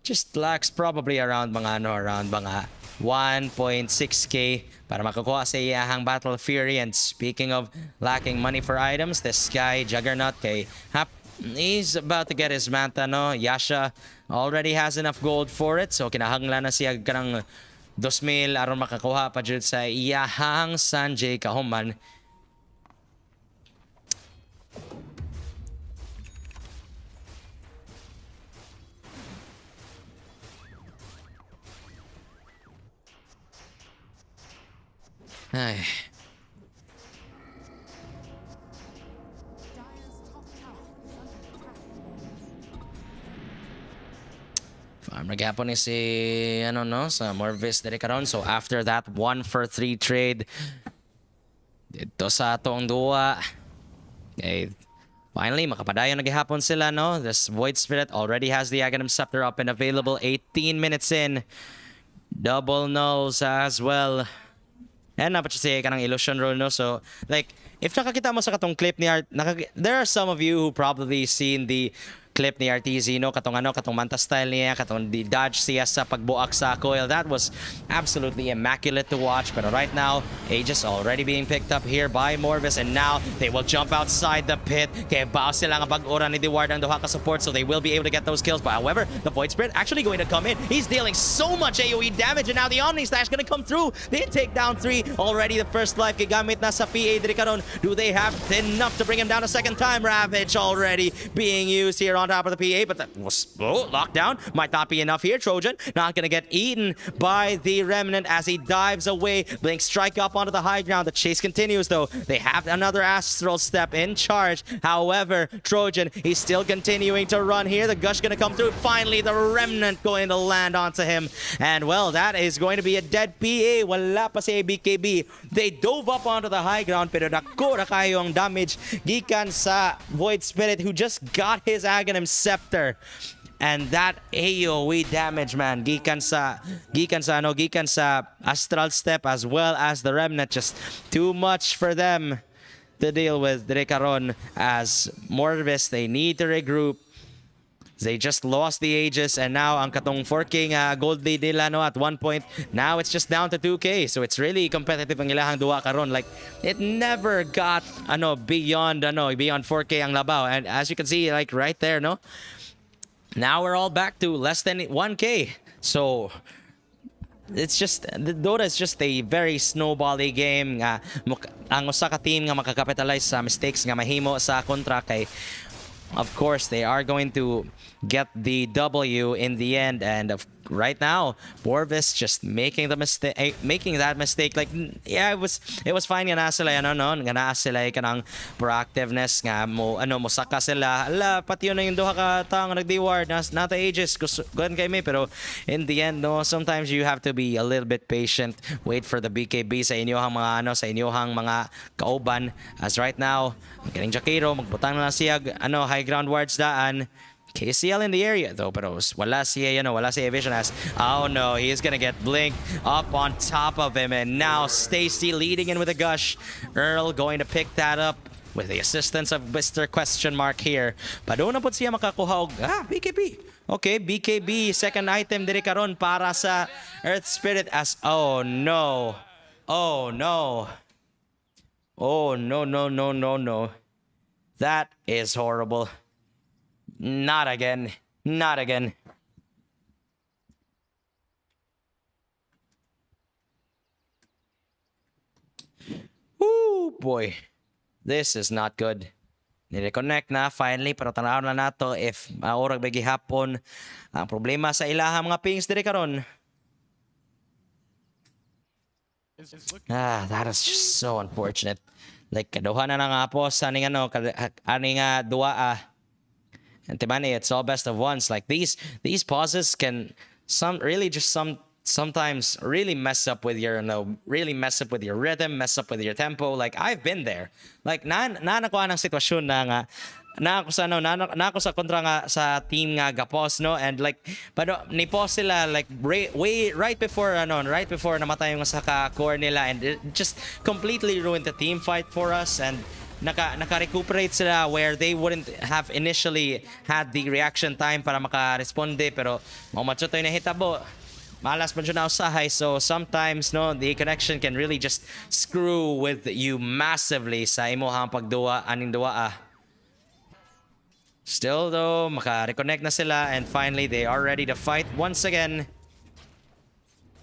Just lacks probably around mga 1.6k para makakuha sa iyahang Battle Fury. And speaking of lacking money for items, this guy Juggernaut kay he's about to get his manta, no? Yasha already has enough gold for it. So kinahanglan na siya kanang 2,000 aron makakuha pa jud sa iyahang Sanjay kahuman. Ay. Farm naghapon ni si sa Morvis diri karon. So after that 1-for-3 trade dito sa atong duwa. Okay. Finally makapadayon naghapon sila, no? This Void Spirit already has the Aghanim Scepter up and available. 18 minutes in. Double nulls as well. And napat siya kanang illusion roll, no? So like if nakakita mo sa katong clip ni Art, there are some of you who probably seen the clip ni Artizino, katong manta style niya, katong di dodge siya sa pagbuak sa coil. That was absolutely immaculate to watch. But right now, Aegis already being picked up here by Morvis, and now they will jump outside the pit. Kaya bao sila nga pag-ura ni Deward ang duha ka support, so they will be able to get those kills. But however, the Void Spirit actually going to come in. He's dealing so much AoE damage, and now the Omni Slash going to come through. They take down 3 already. The first life gigamit na sa PA diri karon. Do they have enough to bring him down a second time? Ravage already being used here on top of the PA, but that was locked down. Might not be enough here. Trojan not going to get eaten by the Remnant as he dives away. Blink strike up onto the high ground. The chase continues though. They have another Astral Step in charge. However, Trojan, he's still continuing to run here. The Gush going to come through. Finally, the Remnant going to land onto him. And well, that is going to be a dead PA. Wala pa si BKB. They dove up onto the high ground, pero nakura kayo ang damage gikan sa Void Spirit who just got his Aghanim Scepter. And that AoE damage, man, gikan sa Astral Step as well as the Remnant, just too much for them to deal with dire karon. As Morvis, they need to regroup. They just lost the Aegis, and now ang katong 4K nga gold lead nila no at one point. Now it's just down to 2K, so it's really competitive ang ilahang duwa karon. Like it never got beyond 4K ang labaw, and as you can see, like right there, no. Now we're all back to less than 1K. So it's just the Dota is just a very snowbally game nga ang usa ka team nga makakapitalize sa mistakes nga mahimo sa kontra kay of course they are going to get the W in the end. And right now Morvis just making that mistake. Like yeah, it was fine nga na sila nga na sila kanang proactiveness nga mo saka sila pati yun na yung duha ka taong nag-deward nata Aegis kuan kay me, pero in the end no, sometimes you have to be a little bit patient, wait for the BKB sa inyohang mga kauban. As right now getting Jakiro magbutang na lang siya high ground wards daan. KCL in the area though, pero wala siya vision as oh no, he is gonna get Blink up on top of him, and now Stacy leading in with a Gush. Earl going to pick that up with the assistance of Mr. Question Mark here. Paduna po siya makakuha BKB. Okay, BKB second item diri karon para sa Earth Spirit as oh no. That is horrible. Not again. Woo, boy. This is not good. Nire-connect na finally, pero tanaw na nato if maurag ba gihapon ang problema sa ilaha mga pings dire karon. That is just so unfortunate. Like kaduha na nga po sa aning dua and Timani, it's all best of ones. Like these pauses can sometimes really mess up with your rhythm, mess up with your tempo. Like I've been there. Like na nakuha ng sitwasyon na nga ako sa kontra nga sa team nga gapos no, and like pero ni pause sila like right before namatay yung sa core nila, and it just completely ruined the team fight for us. And naka-recuperate sila where they wouldn't have initially had the reaction time para maka-responde, pero mamatsutoy na hitabo. Malas pa dyan na usahay, so sometimes no, the connection can really just screw with you massively sa imuhang aning dua. Still though, maka-reconnect na sila, and finally they are ready to fight once again.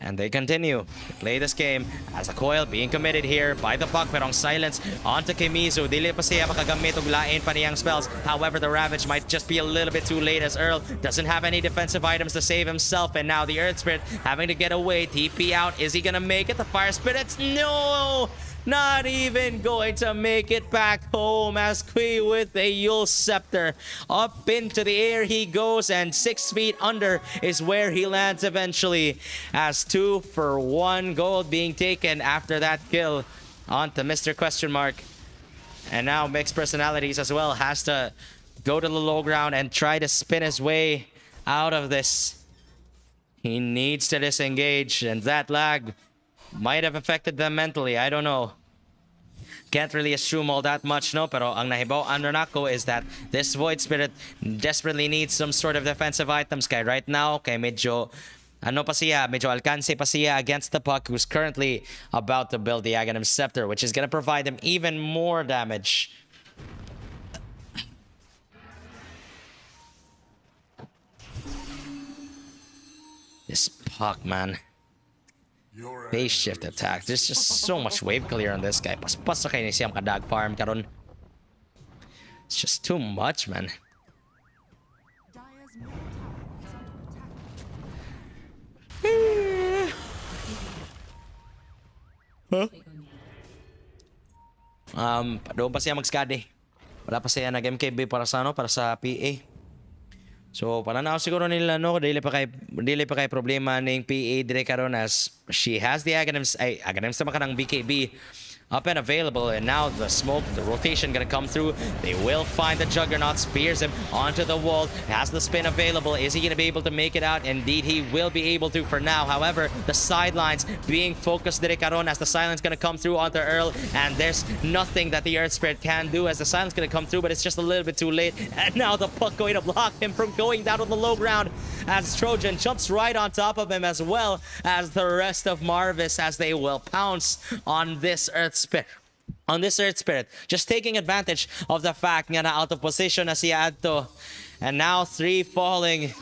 And they continue to play this game as the coil being committed here by the puck, pero ang silence onto Kimizu. Dili pa siya makagamit og lain pa niyang spells. However, the Ravage might just be a little bit too late as Earl doesn't have any defensive items to save himself. And now the Earth Spirit having to get away. TP out. Is he gonna make it? The Fire Spirits? No! Not even going to make it back home as Kui with a Yule Scepter. Up into the air he goes, and 6 feet under is where he lands eventually. As 2 for 1 gold being taken after that kill onto Mr. Question Mark. And now Mixed Personalities as well has to go to the low ground and try to spin his way out of this. He needs to disengage, and that lag might have affected them mentally. I don't know. can't really assume all that much, no? Pero ang nahibaw ano nako is that this Void Spirit desperately needs some sort of defensive items. Kaya right now, kay medyo medyo alcance pa siya against the Puck, who's currently about to build the Aghanim Scepter, which is gonna provide him even more damage. This Puck, man. Phase shift attack. There's just so much wave clear on this guy. Paspas na kayo ni siyang kadag farm karon. It's just too much, man. Dyer's middle tower is under attack. Doon pa siya mag-skadi. Wala pa siya nag-MKB para sa para sa PA. So, para na siguro nila dili pa kay problema ning PA dire karon as she has the Aghanims sa makanang BKB up and available, and now the smoke, the rotation gonna come through. They will find the Juggernaut, spears him onto the wall, has the spin available. Is he gonna be able to make it out? Indeed, he will be able to for now. However, the sidelines being focused dire karon as the silence gonna come through onto Earl, and there's nothing that the Earth Spirit can do as the silence gonna come through, but it's just a little bit too late. And now the Puck going to block him from going down on the low ground as Trojan jumps right on top of him, as well as the rest of Marvis, as they will pounce on this Earth Spirit. Just taking advantage of the fact nga na out of position na siya adto. And now 3 falling.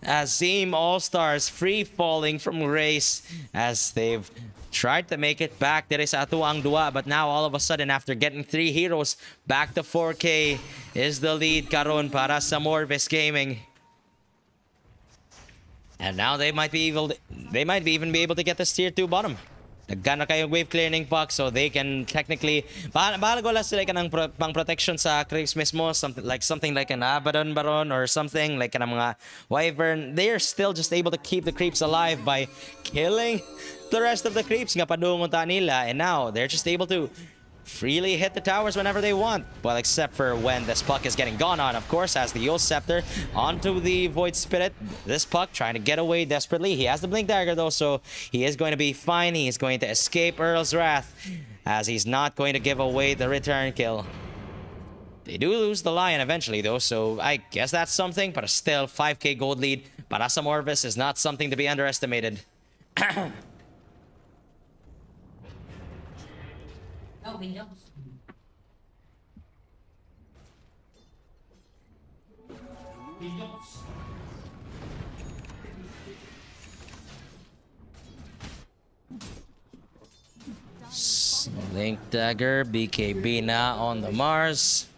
Azim All-Stars free falling from race as they've tried to make it back there sa ato ang dua, but now all of a sudden after getting 3 heroes back to 4K is the lead karon para sa Morvis Gaming. And now they might even be able to get this tier 2 bottom. Nagkana kayo wave clearing Puck, so they can technically bahala ko lang sila kanang pang protection sa creeps mismo, something like an Abaddon Baron or something like kanang mga Wyvern. They are still just able to keep the creeps alive by killing the rest of the creeps nga padungon ta nila, and now they're just able to freely hit the towers whenever they want. Well, except for when this Puck is getting gone on, of course, as the Yule Scepter onto the Void Spirit. This Puck trying to get away desperately. He has the Blink Dagger though, so he is going to be fine. He is going to escape Earl's Wrath, as he's not going to give away the return kill. They do lose the Lion eventually though, so I guess that's something, but still 5k gold lead para sa Morvis is not something to be underestimated. Link Dagger, BKB na on the Mars.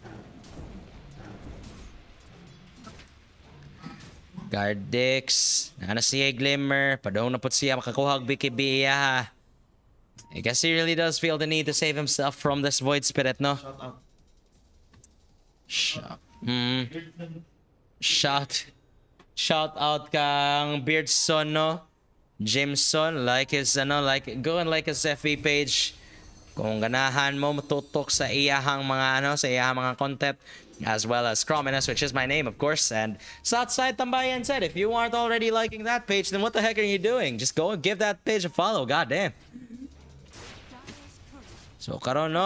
Guardix, na siya Glimmer, padong na po siya makakuha BKB iya. I guess he really does feel the need to save himself from this Void Spirit, no? Shout out kang Beardson, no? Jimson, like his go and like his FB page. Kung ganahan mo matutok sa iyahang mga sa iyahang mga content, as well as Crominus, which is my name, of course, and Southside Tambayan said, if you aren't already liking that page, then what the heck are you doing? Just go and give that page a follow, goddamn. So karon no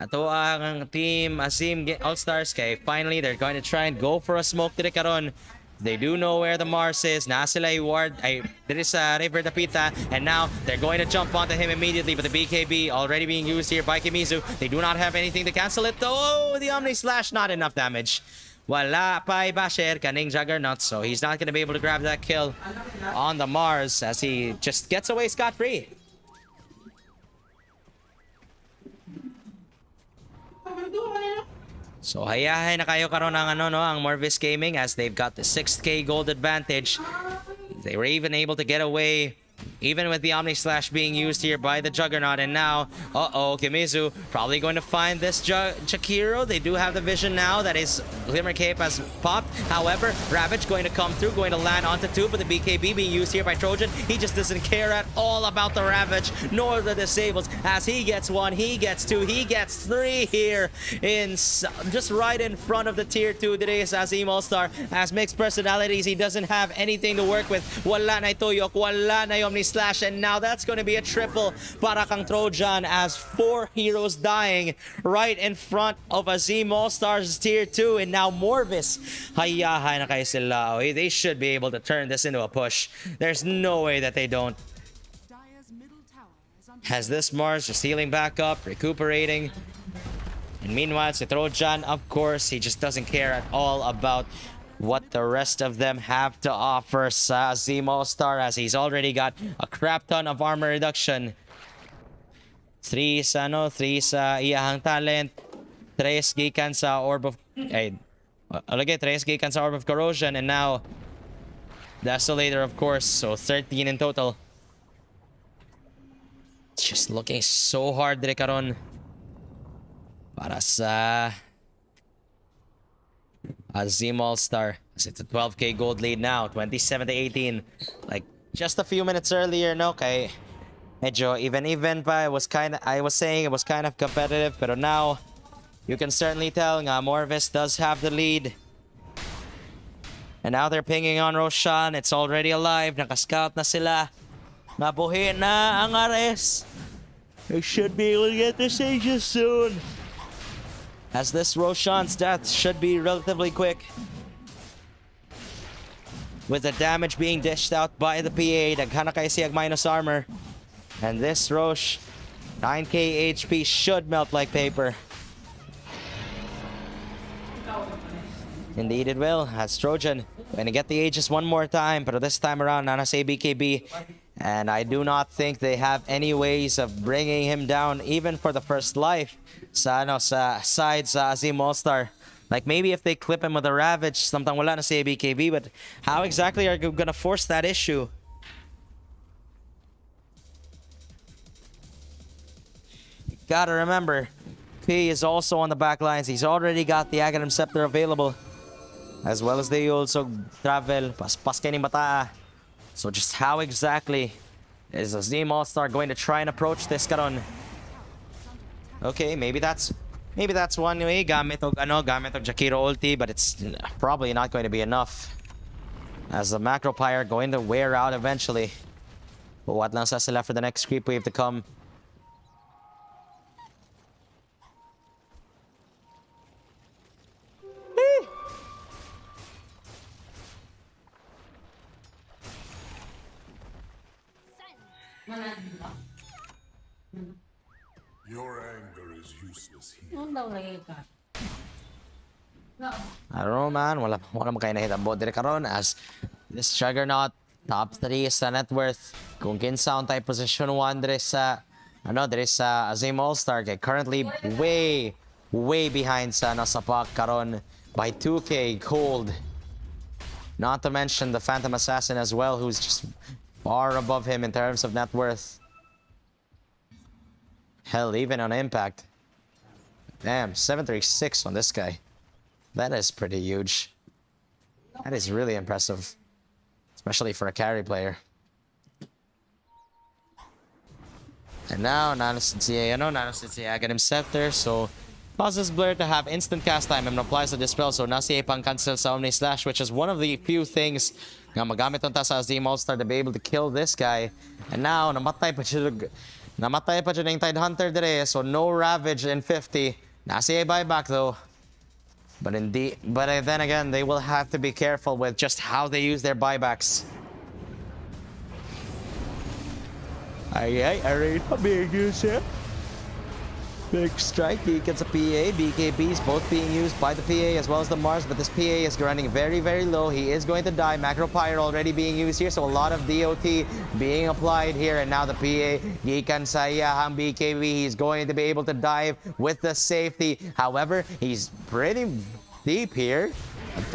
ang team Azim All-Stars kay finally they're going to try and go for a smoke dire karon. They do know where the Mars is. Na sila ward there is a River Dapita, and now they're going to jump onto him immediately, but the BKB already being used here by Kimizu. They do not have anything to cancel it. Oh, the Omni Slash, not enough damage. Wala pa Basher kaning Juggernaut, so he's not going to be able to grab that kill on the Mars as he just gets away scot-free. So hayahay na kayo karon ang ang Morvis Gaming as they've got the 6k gold advantage. They were even able to get away even with the Omni Slash being used here by the Juggernaut, and now Kimizu probably going to find this Jakiro. They do have the vision now that his Glimmer Cape has popped. However, Ravage going to come through, going to land onto 2, but the BKB being used here by Trojan. He just doesn't care at all about the Ravage nor the disables as he gets 1, he gets 2, he gets 3 here in just right in front of the tier 2 today is Azim All-Star. As mixed personalities, he doesn't have anything to work with. Wala na ituyok, wala na yung Omni Slash, and now that's going to be a triple para kang Trojan as 4 heroes dying right in front of Azim All-Stars Tier 2, and now Morvis. Hayahay na kayo sila. They should be able to turn this into a push. There's no way that they don't. Dire's middle tower is under Has this Mars just healing back up, recuperating. And meanwhile, si Trojan, of course, he just doesn't care at all about what the rest of them have to offer sa Azim All-Star, as he's already got a crap ton of armor reduction. 3 sa iyahang talent, 3 gikan sa Orb of... Ay, alagay, 3 gikan sa Orb of Corrosion, and now Desolator, of course, so 13 in total. Just looking so hard dire karon para sa Azim All-Star. It's a 12k gold lead now, 27-18. Like just a few minutes earlier, no, kay medyo even pa. I was saying it was kind of competitive, pero now you can certainly tell nga Morvis does have the lead. And now they're pinging on Roshan. It's already alive. Nakascout na sila. Nabuhi na ang Ares. They should be able to get the Sages soon, as this Roshan's death should be relatively quick. With the damage being dished out by the PA, daghana kay siyag minus armor. And this Rosh, 9k HP should melt like paper. Indeed it will, as Trojan going to get the Aegis one more time, but this time around, nana sa BKB. And I do not think they have any ways of bringing him down, even for the first life, sa side sa Azim All-Star. Like maybe if they clip him with a Ravage, samtang wala na sa BKB, but how exactly are you gonna force that issue? You gotta remember, P is also on the back lines. He's already got the Aghanim Scepter available, as well as they also travel paspas kay ni Bataa. So just how exactly is Azim All-Star going to try and approach this karon? Okay, maybe that's one way. Gamit og Jakiro ulti, but it's probably not going to be enough, as the Macro Pyre going to wear out eventually. But what lang sa sila for the next creep wave to come? Your anger is useless here. I don't know, man. Wala mo kayo nahitabo dire karon, as this Juggernaut top 3 sa net worth. Kung kinsa type position 1 dire sa Azim All-Star, kay currently way behind sa Nasapak karon by 2k gold. Not to mention the Phantom Assassin as well, who's just far above him in terms of net worth. Hell, even on impact. Damn, 736 on this guy. That is pretty huge. That is really impressive, especially for a carry player. And now, nanosinsi Aghanim Scepter, so causes Blur to have instant cast time and applies the Dispel, so nasiya pang cancel sa Omni Slash, which is one of the few things nga magamit unta sa Azim All-Star to be able to kill this guy. And now, namatay pa siya ng Tide Hunter dire, so no Ravage in 50. Nasiya buyback though. But then again, they will have to be careful with just how they use their buybacks. Alright, being used here. Big strike, gets a PA, BKBs both being used by the PA as well as the Mars, but this PA is running very low. He is going to die. Macro Pyre already being used here, so a lot of DOT being applied here, and now the PA, gikan sa iyahang BKB, he's going to be able to dive with the safety. However, he's pretty deep here.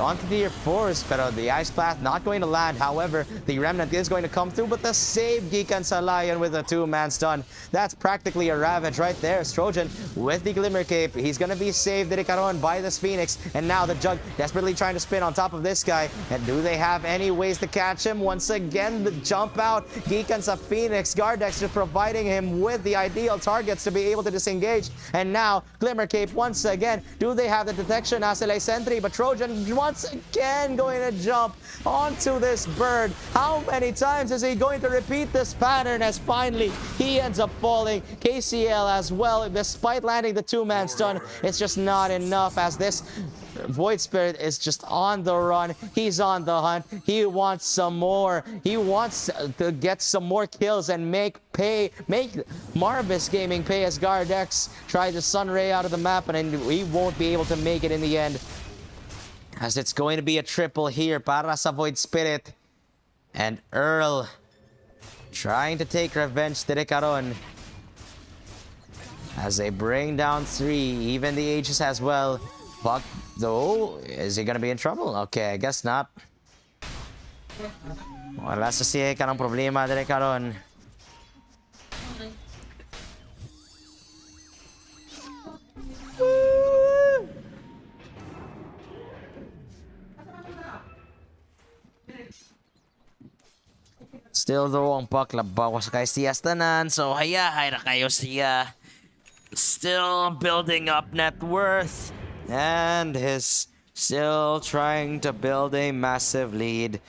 Onto tier 4s, pero the Ice Path not going to land. However, the Remnant is going to come through, but the save Gikan sa Lion with a 2-man stun. That's practically a Ravage right there. Trojan with the Glimmer Cape. He's going to be saved dirikaron by this Phoenix. And now the Jug desperately trying to spin on top of this guy. And do they have any ways to catch him? Once again, the jump out. Gikan sa Phoenix. Gardex just providing him with the ideal targets to be able to disengage. And now, Glimmer Cape once again. Do they have the detection? Asilay Sentry, but Trojan once again going to jump onto this bird. How many times is he going to repeat this pattern as finally he ends up falling? KCL as well, despite landing the two-man stun, it's just not enough as this Void Spirit is just on the run. He's on the hunt. He wants some more. He wants to get some more kills and make Marvis Gaming pay as Gardex tries to Sunray out of the map, and he won't be able to make it in the end. As it's going to be a triple here para sa Void Spirit. And Earl trying to take revenge dire karon. As they bring down 3, even the Aegis as well. Buck, though, is he gonna be in trouble? Okay, I guess not. Wala sa siya ka ng problema dire karon. Still though, ang puck labaw ko sa kay Siyas tanan. So, hayahay na kayo siya. Still building up net worth. And is still trying to build a massive lead.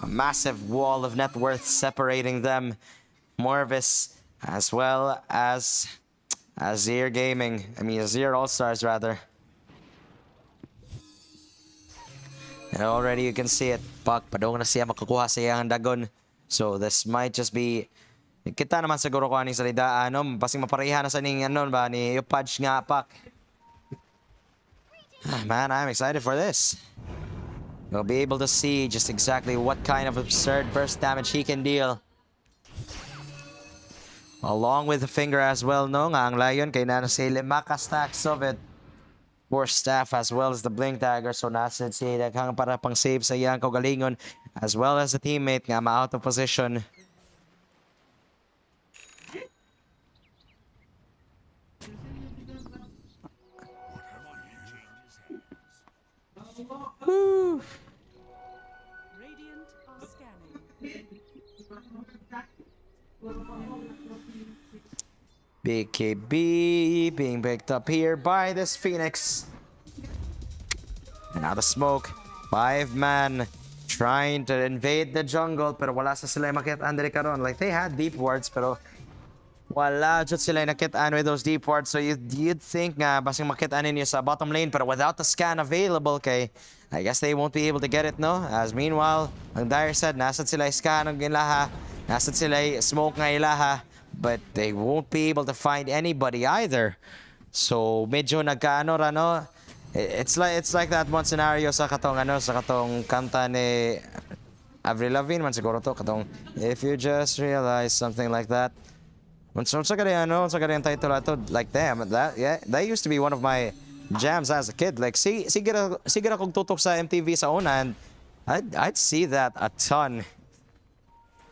A massive wall of net worth separating them. Morvis as well as Azir Gaming. I mean, Azir All-Stars rather. And already you can see it. Puck, padong na siya makakuha sa iyang dagon. So this might just be... Kita naman siguro ko aning salida. Pasing mapareha na sa ning ba ni Upaj nga, Puck. Man, I'm excited for this. We'll be able to see just exactly what kind of absurd burst damage he can deal. Along with the finger as well, no? Nga ang Lion, kay na si Limaka stacks of it. For staff as well as the blink dagger. So nasa si daghang para pang save sa iyang kaugalingon. As well as the teammate nga ma-out of position. Woo. Radiant are scanning. BKB being picked up here by this Phoenix. And now the smoke. 5-man trying to invade the jungle, pero wala sa sila makitaan dire karon. Like they had deep wards, pero wala jud sila nakitaan with those deep wards. So you'd think nga basing makitaan ninyo sa bottom lane, pero without the scan available kay I guess they won't be able to get it, no? As meanwhile, ang Dire said, nasad sila scan ng ilaha, nasad sila smoke nga ilaha, but they won't be able to find anybody either. So medyo nagkaano ra, no? It's like that one scenario sa katong kanta ni Avril Lavigne man siguro to, katong if you just realize something like that. Sa kaya title ato, like damn, that used to be one of my jams as a kid. Like sige kong tutok sa MTV sa una, and I'd see that a ton.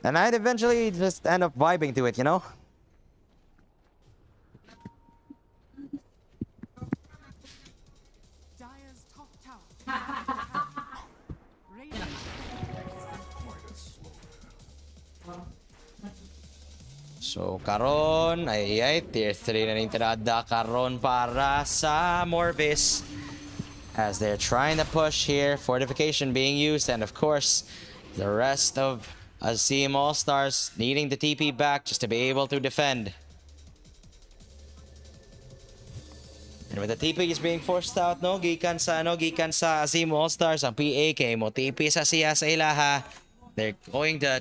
And I'd eventually just end up vibing to it, you know? Dire's top tower. Radiant. So karon ay tier 3 na nintinada karon para sa Morvis as they're trying to push here, fortification being used, and of course the rest of Azim All-Stars needing the TP back just to be able to defend. And with the TP is being forced out, no, gikan sa Azim All-Stars ang PA kay mo TP sa siya sa ilaha. They're going to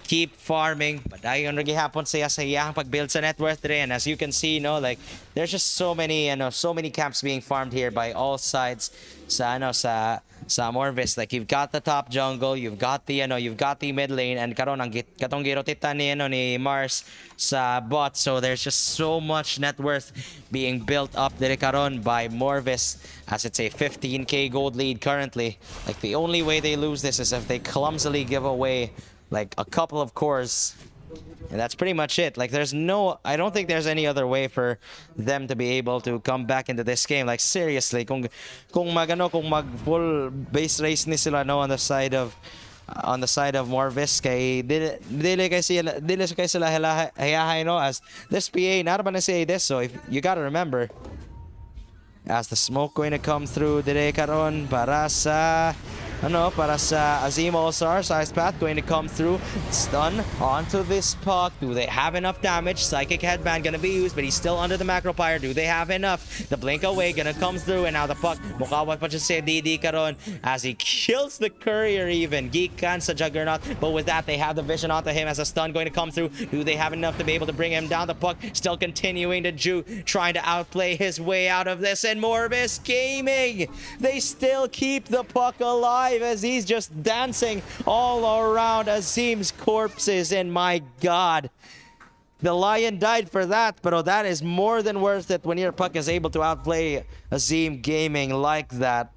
keep farming, but ayon ra gihapon siya sa iyang pag-build sa net worth rin. As you can see, no, like there's just so many camps being farmed here by all sides sa Morvis. Like you've got the top jungle, you've got the mid lane, and karon ang katong girotitan ni Mars sa bot. So there's just so much net worth being built up dire karon by Morvis, as it's a 15k gold lead currently. Like the only way they lose this is if they clumsily give away like a couple of cores, and that's pretty much it. Like I don't think there's any other way for them to be able to come back into this game. Like seriously, kung mag full base race ni sila, no, on the side of Morvis, kay dili kay sila hayahay, no, as this PA not ba na say this. So if you gotta remember, as the smoke going to come through dire karon para sa Azim All-Stars. Ice Path going to come through. Stun onto this puck. Do they have enough damage? Psychic Headband gonna be used, but he's still under the Macro Pyre. Do they have enough? The Blink Away gonna come through, and now the puck. Mukawat pa siya si DD karon as he kills the Courier even. Gikan sa Juggernaut, but with that, they have the vision onto him as a stun going to come through. Do they have enough to be able to bring him down? The puck still continuing to trying to outplay his way out of this, and Morvis Gaming, they still keep the puck alive as he's just dancing all around Azim's corpses. And my God, the Lion died for that, but that is more than worth it when your puck is able to outplay Azim Gaming like that.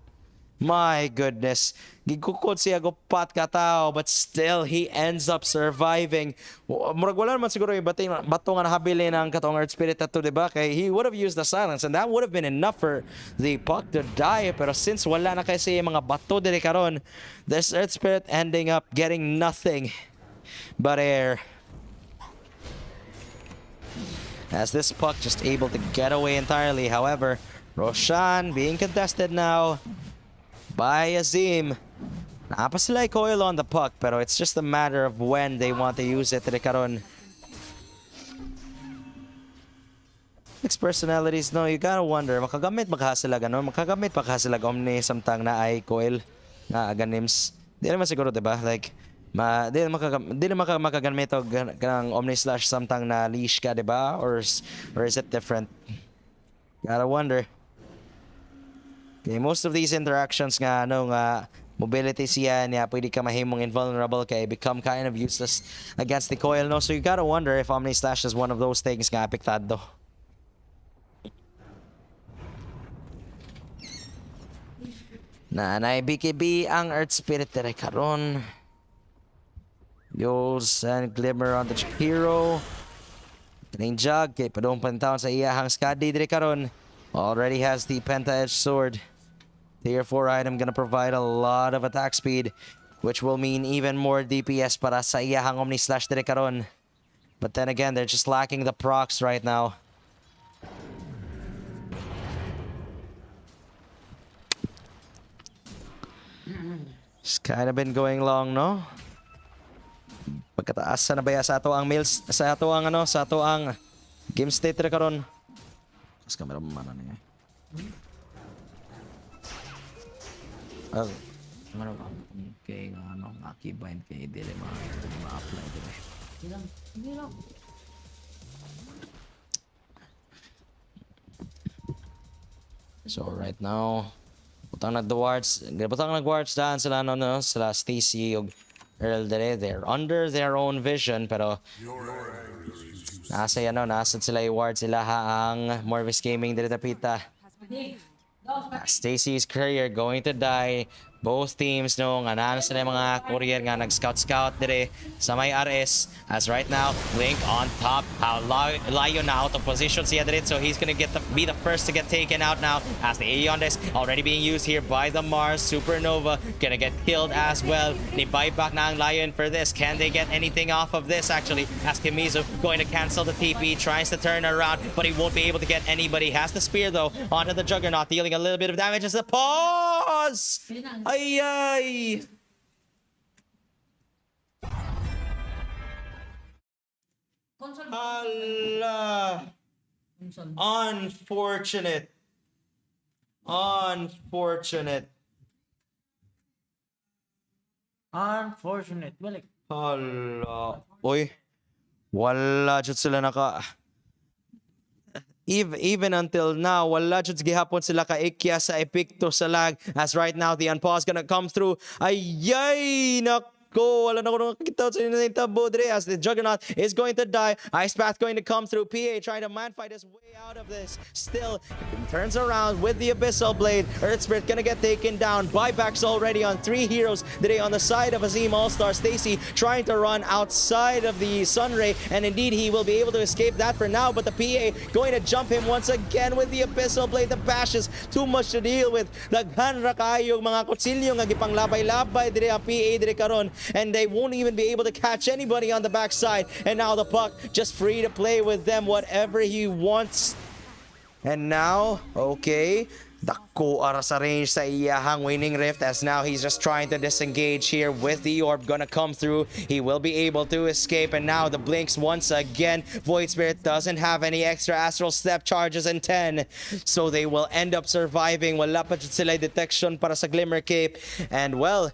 My goodness. Gigukod siya gupat katao, but still he ends up surviving. Murag wala naman siguro yung bato nga nahabilin ng katong Earth Spirit ato, diba? Kay he would have used the silence and that would have been enough for the puck to die. Pero since wala na kasi yung mga bato dire karon, this Earth Spirit ending up getting nothing but air. As this puck just able to get away entirely. However, Roshan being contested now by Azim. Napa sila coil on the puck, pero it's just a matter of when they want to use it. Karon. Next personalities, no, you gotta wonder, makagamit ba sila ganon? Makagamit pa sila Omni samtang na ay coil na Aganims? Di naman siguro, diba? Like, di naman makagamit o ng Omni slash samtang na leash ka, diba? Or is it different? Gotta wonder. Okay, most of these interactions nga mobility siya niya pwede ka mahimong invulnerable kay become kind of useless against the coil, no? So you gotta wonder if Omni Slash is one of those things nga apektado. Nanay BKB ang Earth Spirit dire karon. Yos and Glimmer on the hero. Kaning Jug kay padong pantaon sa iyahang Skadi dire karon. Already has the Penta-Edged Sword. Tier 4 item gonna provide a lot of attack speed, which will mean even more DPS para sa iyahang Omni Slash dire karon. But then again, they're just lacking the procs right now. It's kind of been going long, no? Pagkataas na ba sa ato ang mails sa ato ang game state dire karon. Kas kamera mo mana niya. Okay, akibahin kay dili ma-apply dire. So right now, butang nag-guards daan sila sila Stacy ug Earl dire. They're under their own vision pero nasa sila i-ward sila ang Morvis Gaming dire tapita. Stacy's Courier going to die. Both teams nga naan sila mga courier nga nag-scout dire sa may RS. As right now, Link on top. Lion now out of position siya dire, so he's gonna be the first to get taken out now. As the Aeon Disc already being used here by the Mars Supernova, gonna get killed as well. Ni buyback na ang Lion for this. Can they get anything off of this actually? As Kimizu going to cancel the TP, tries to turn around, but he won't be able to get anybody. Has the spear though onto the Juggernaut, dealing a little bit of damage as the pause. Ay! Allah! Unfortunate. Balik. Allah. Uy. Wala jud sila even until now, wala jud gihapon sila kaikya sa epikto sa lag. As right now, the unpause gonna come through. Ayay! Nako! Wala na ko nakakita sa inyo tabo dire as the Juggernaut is going to die. Ice Path going to come through. PA trying to man-fight his way out of this. Still, turns around with the Abyssal Blade. Earth Spirit gonna get taken down. Buybacks already on 3 heroes today on the side of Azim All-Star. Stacy trying to run outside of the Sunray, and indeed he will be able to escape that for now, but the PA going to jump him once again with the Abyssal Blade. The bashes, too much to deal with. Daghan ra kayo mga kutsilyo nga gipanglabay-labay dire ang PA dire karon, and they won't even be able to catch anybody on the backside. And now the puck just free to play with them whatever he wants. And now, okay, dako ara sa range sa iyahang winning rift as now he's just trying to disengage here with the orb gonna come through. He will be able to escape, and now the blinks once again. Void Spirit doesn't have any extra astral step charges in 10, so they will end up surviving. Wala pa jud sila detection para sa Glimmer Cape, and well,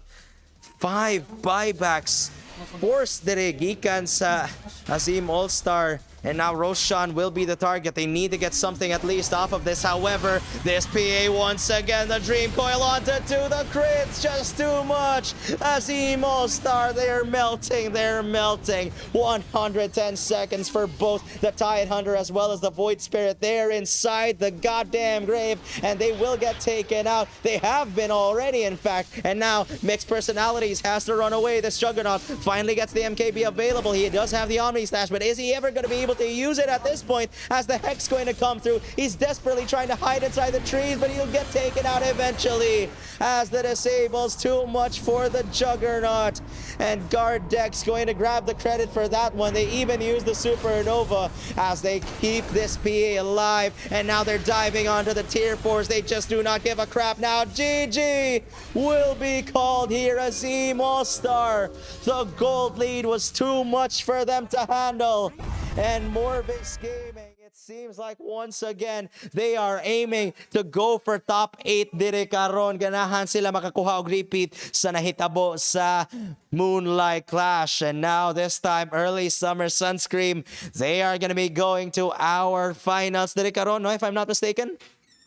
5 buybacks forced dire gikan sa Azim All-Star. And now Roshan will be the target. They need to get something at least off of this. However, this PA once again, the Dream Coil onto the crits. Just too much. Azim All-Star, they're melting. 110 seconds for both the Tide Hunter as well as the Void Spirit. They're inside the goddamn grave, and they will get taken out. They have been already, in fact. And now Mixed Personalities has to run away. This Juggernaut finally gets the MKB available. He does have the Omni Slash, but is he ever going to be able to use it at this point as the Hex going to come through? He's desperately trying to hide inside the trees, but he'll get taken out eventually as the disables too much for the Juggernaut. And Guard Dex going to grab the credit for that one. They even use the Supernova as they keep this PA alive, and now they're diving onto the tier 4s. They just do not give a crap now. GG will be called here. Azim All-Star, the gold lead was too much for them to handle. And Morvis Gaming, it seems like once again they are aiming to go for top 8 dire karon. Ganahan sila makakuha og repeat sa nahitabo sa Moonlight Clash. And now this time Early Summer Sunscream, they are going to be going to our finals dire karon, no, if I'm not mistaken.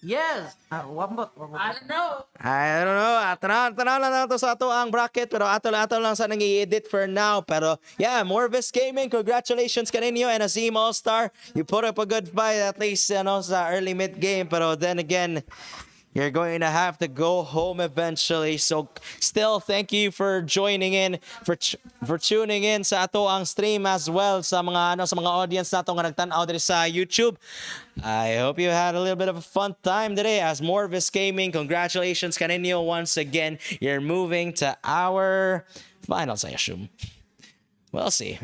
Yes. Wambot. I don't know. I don't know. Tanaw lang nato sa ato ang bracket, pero ato lang sa nang i-edit for now. Pero yeah, Morvis Gaming, congratulations kaninyo, and Azim All-Star. You put up a good fight at least sa early mid game, pero then again, you're going to have to go home eventually. So still, thank you for joining in, for tuning in sa ato ang stream as well sa mga audience nato nga nagtan-aw diri sa YouTube. I hope you had a little bit of a fun time today as Morvis Gaming. Congratulations kaninyo once again. You're moving to our finals, I assume. We'll see.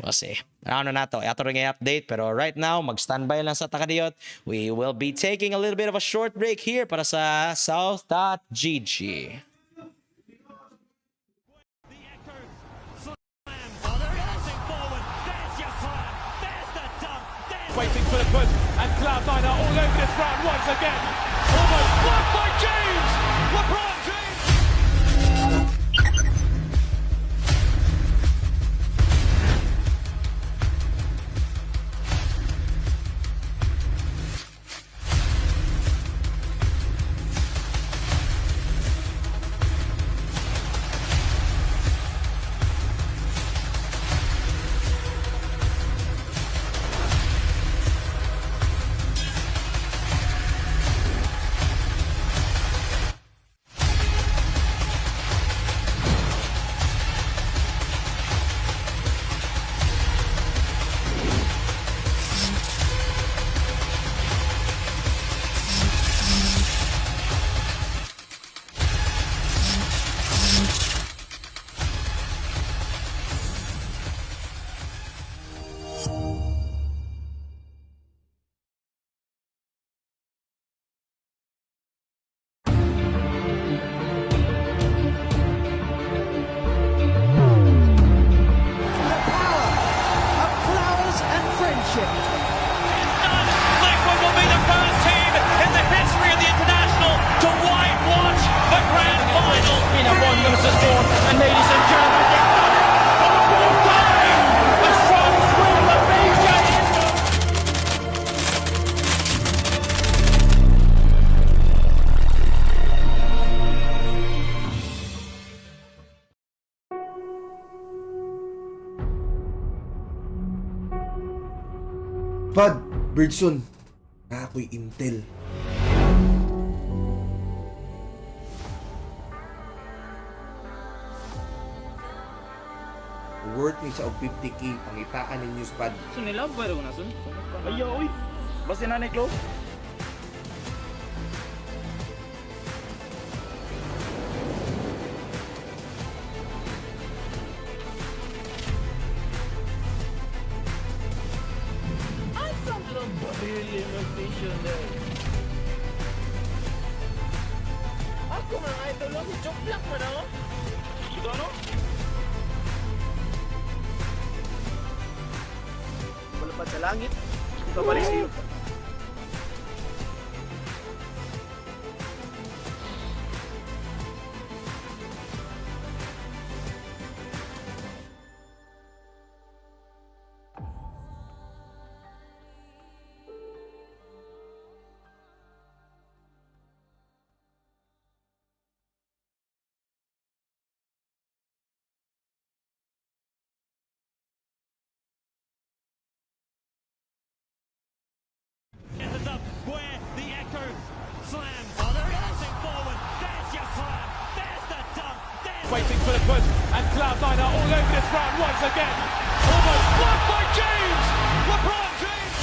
Ano na to, ato rin update, pero right now, mag-standby lang sa Takadiyot. We will be taking a little bit of a short break here para sa South.gg. Waiting for the push, and Cloud9 are all over this round once again. Almost blocked by James! LeBron James! Pad, Birdson, na ako'y intel. Worth ni sa og 50k pangitaan ninyo Pad. So nilab ba rin na sun? Ayaw, oy. Basta na Klo. I found a little baril in the station there. Ako mga idol, si Choplak mo na, oh. Ito ano? Malapad sa langit. Ito balik sa iyo. Gets up where the echo slams. Oh, they're passing forward. There's your slam. There's the dunk. There's Waiting for the push, and Cloud9 are all over this round once again. Almost blocked by James! LeBron James!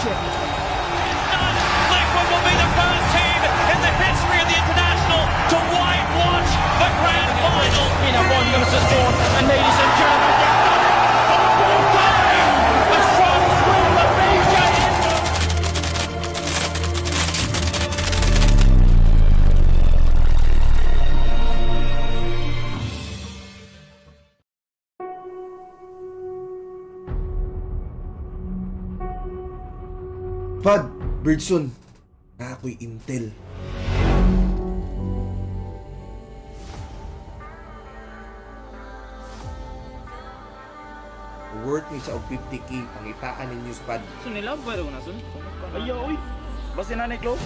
Liquid will be the first team in the history of the international to whitewash the grand final. In a 1 drawn, and ladies and gentlemen, they've done it for the fourth time! A strong swing of Asia in Pad, Birdson, na ako'y intel. Worth ni sa og 50k pangitaan ninyo Pad. Sun nila ba na sun? Ayaw, uy. Basta nanay, Klo.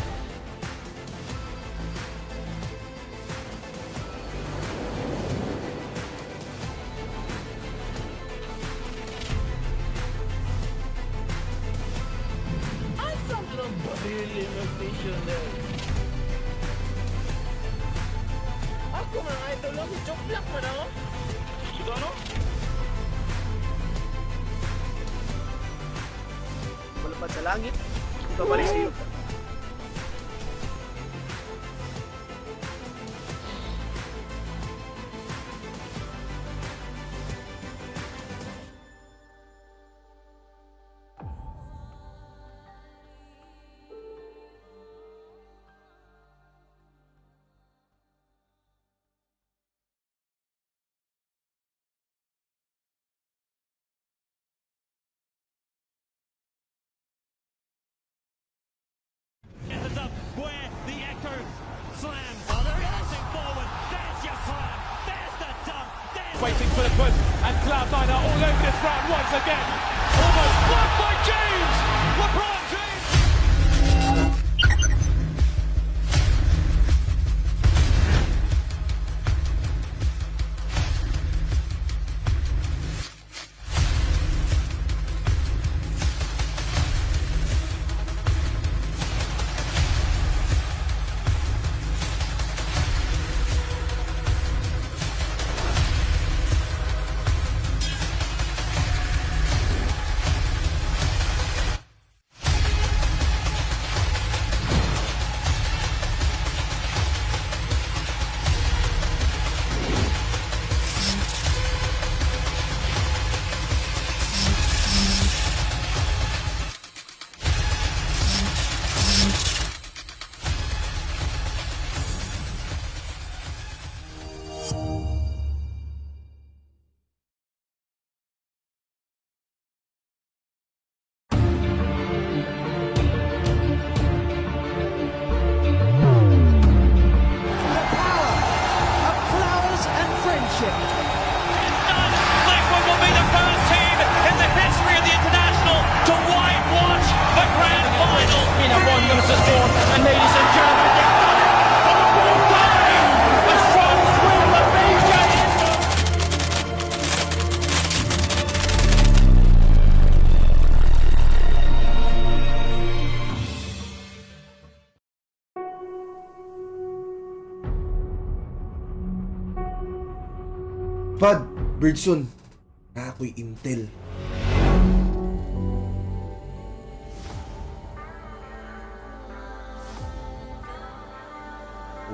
Asam lang ba station there? Ako mga idol, si Choplak mo na, oh. Ito ano? Malapad sa langit. Ito balik sa iyo. Gets up where the echo slams. Oh, they're passing forward. There's your slam. There's the dunk. There's waiting for the push, and Cloud9 are all over this round once again. Almost blocked by James! LeBron James! Pad, Birdson. Ako'y intel.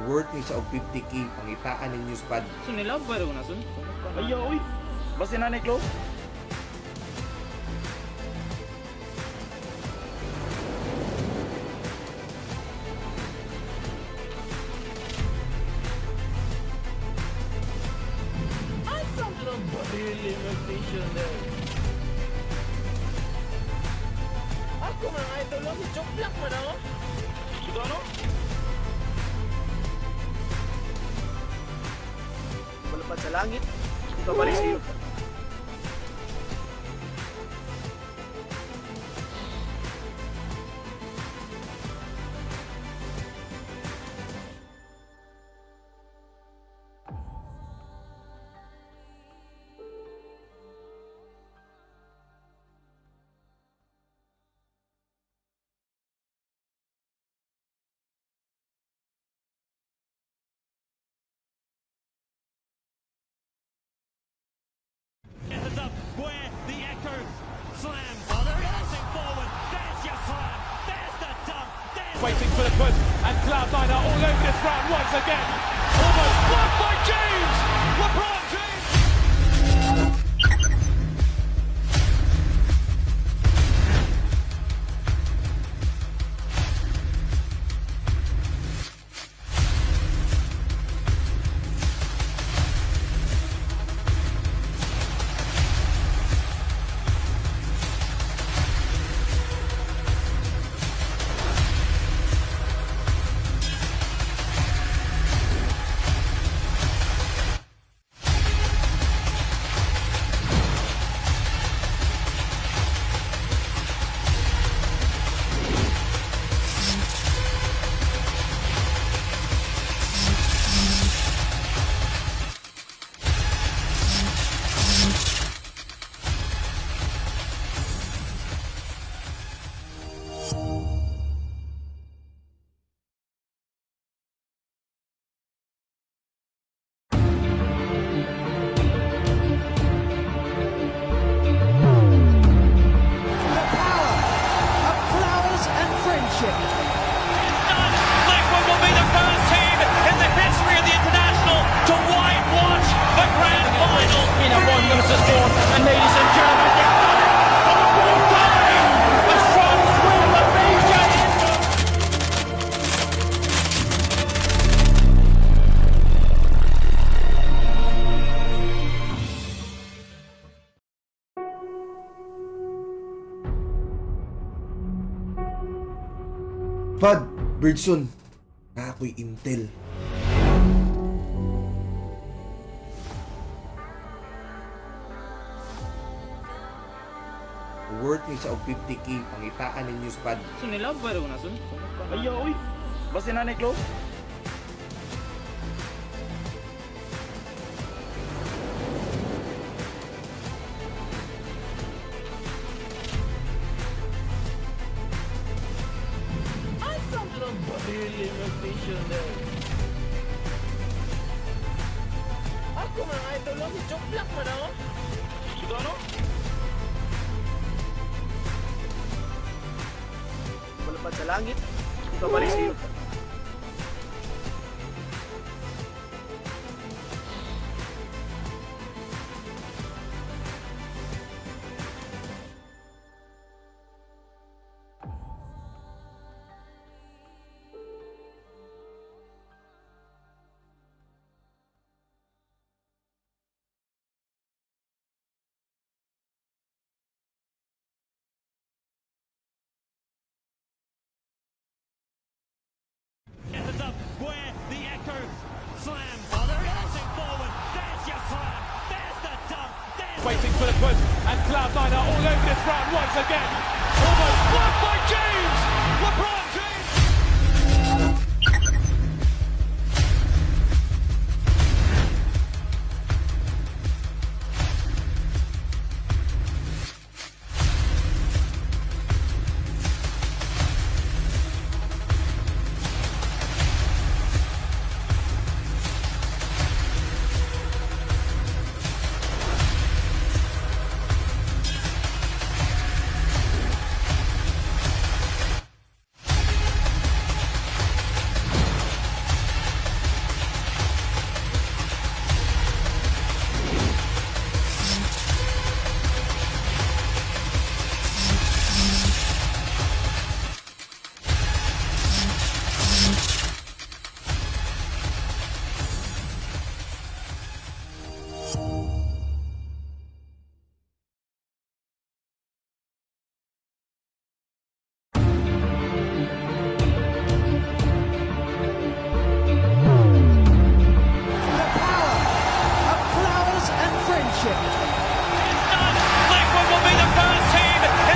Worth ni sa og 50k pangitaan ninyo Pad. Sunilaw ba rin na sun? Ayaw, uy. Basta nanay, Klo. Ako mga idol lang, si Choplak man ako. Ito ano? Malapad sa langit. Ito ba rin siyo? Ends up where the echo slams. Oh, they're dancing forward. There's your slam. There's the dunk. There's Waiting for the push, and Cloud9 are all over this round once again. Almost blocked by James! LeBron James! Liquid will be the first team in the history of the international to whitewash the grand final. One minute is gone, and ladies and gentlemen, they've done it for the fourth time! A strong swing of major Inter. Pad, Birdson. Ako'y intel. Worth ni sa og 50k pangitaan ninyo Pad. Sunilaw ba rin na sun? Ayaw, uy. Basta nanay, Klo. Ako mga idol lang, si Choplak man ako. Ito ano? Malapad sa langit. Ito ba rin siyo? ends up where the echo slams. Oh, they're dancing forward. There's your slam. There's the dunk. There's Waiting for the push, and Cloud9 are all over this round once again. Almost blocked by James! LeBron James!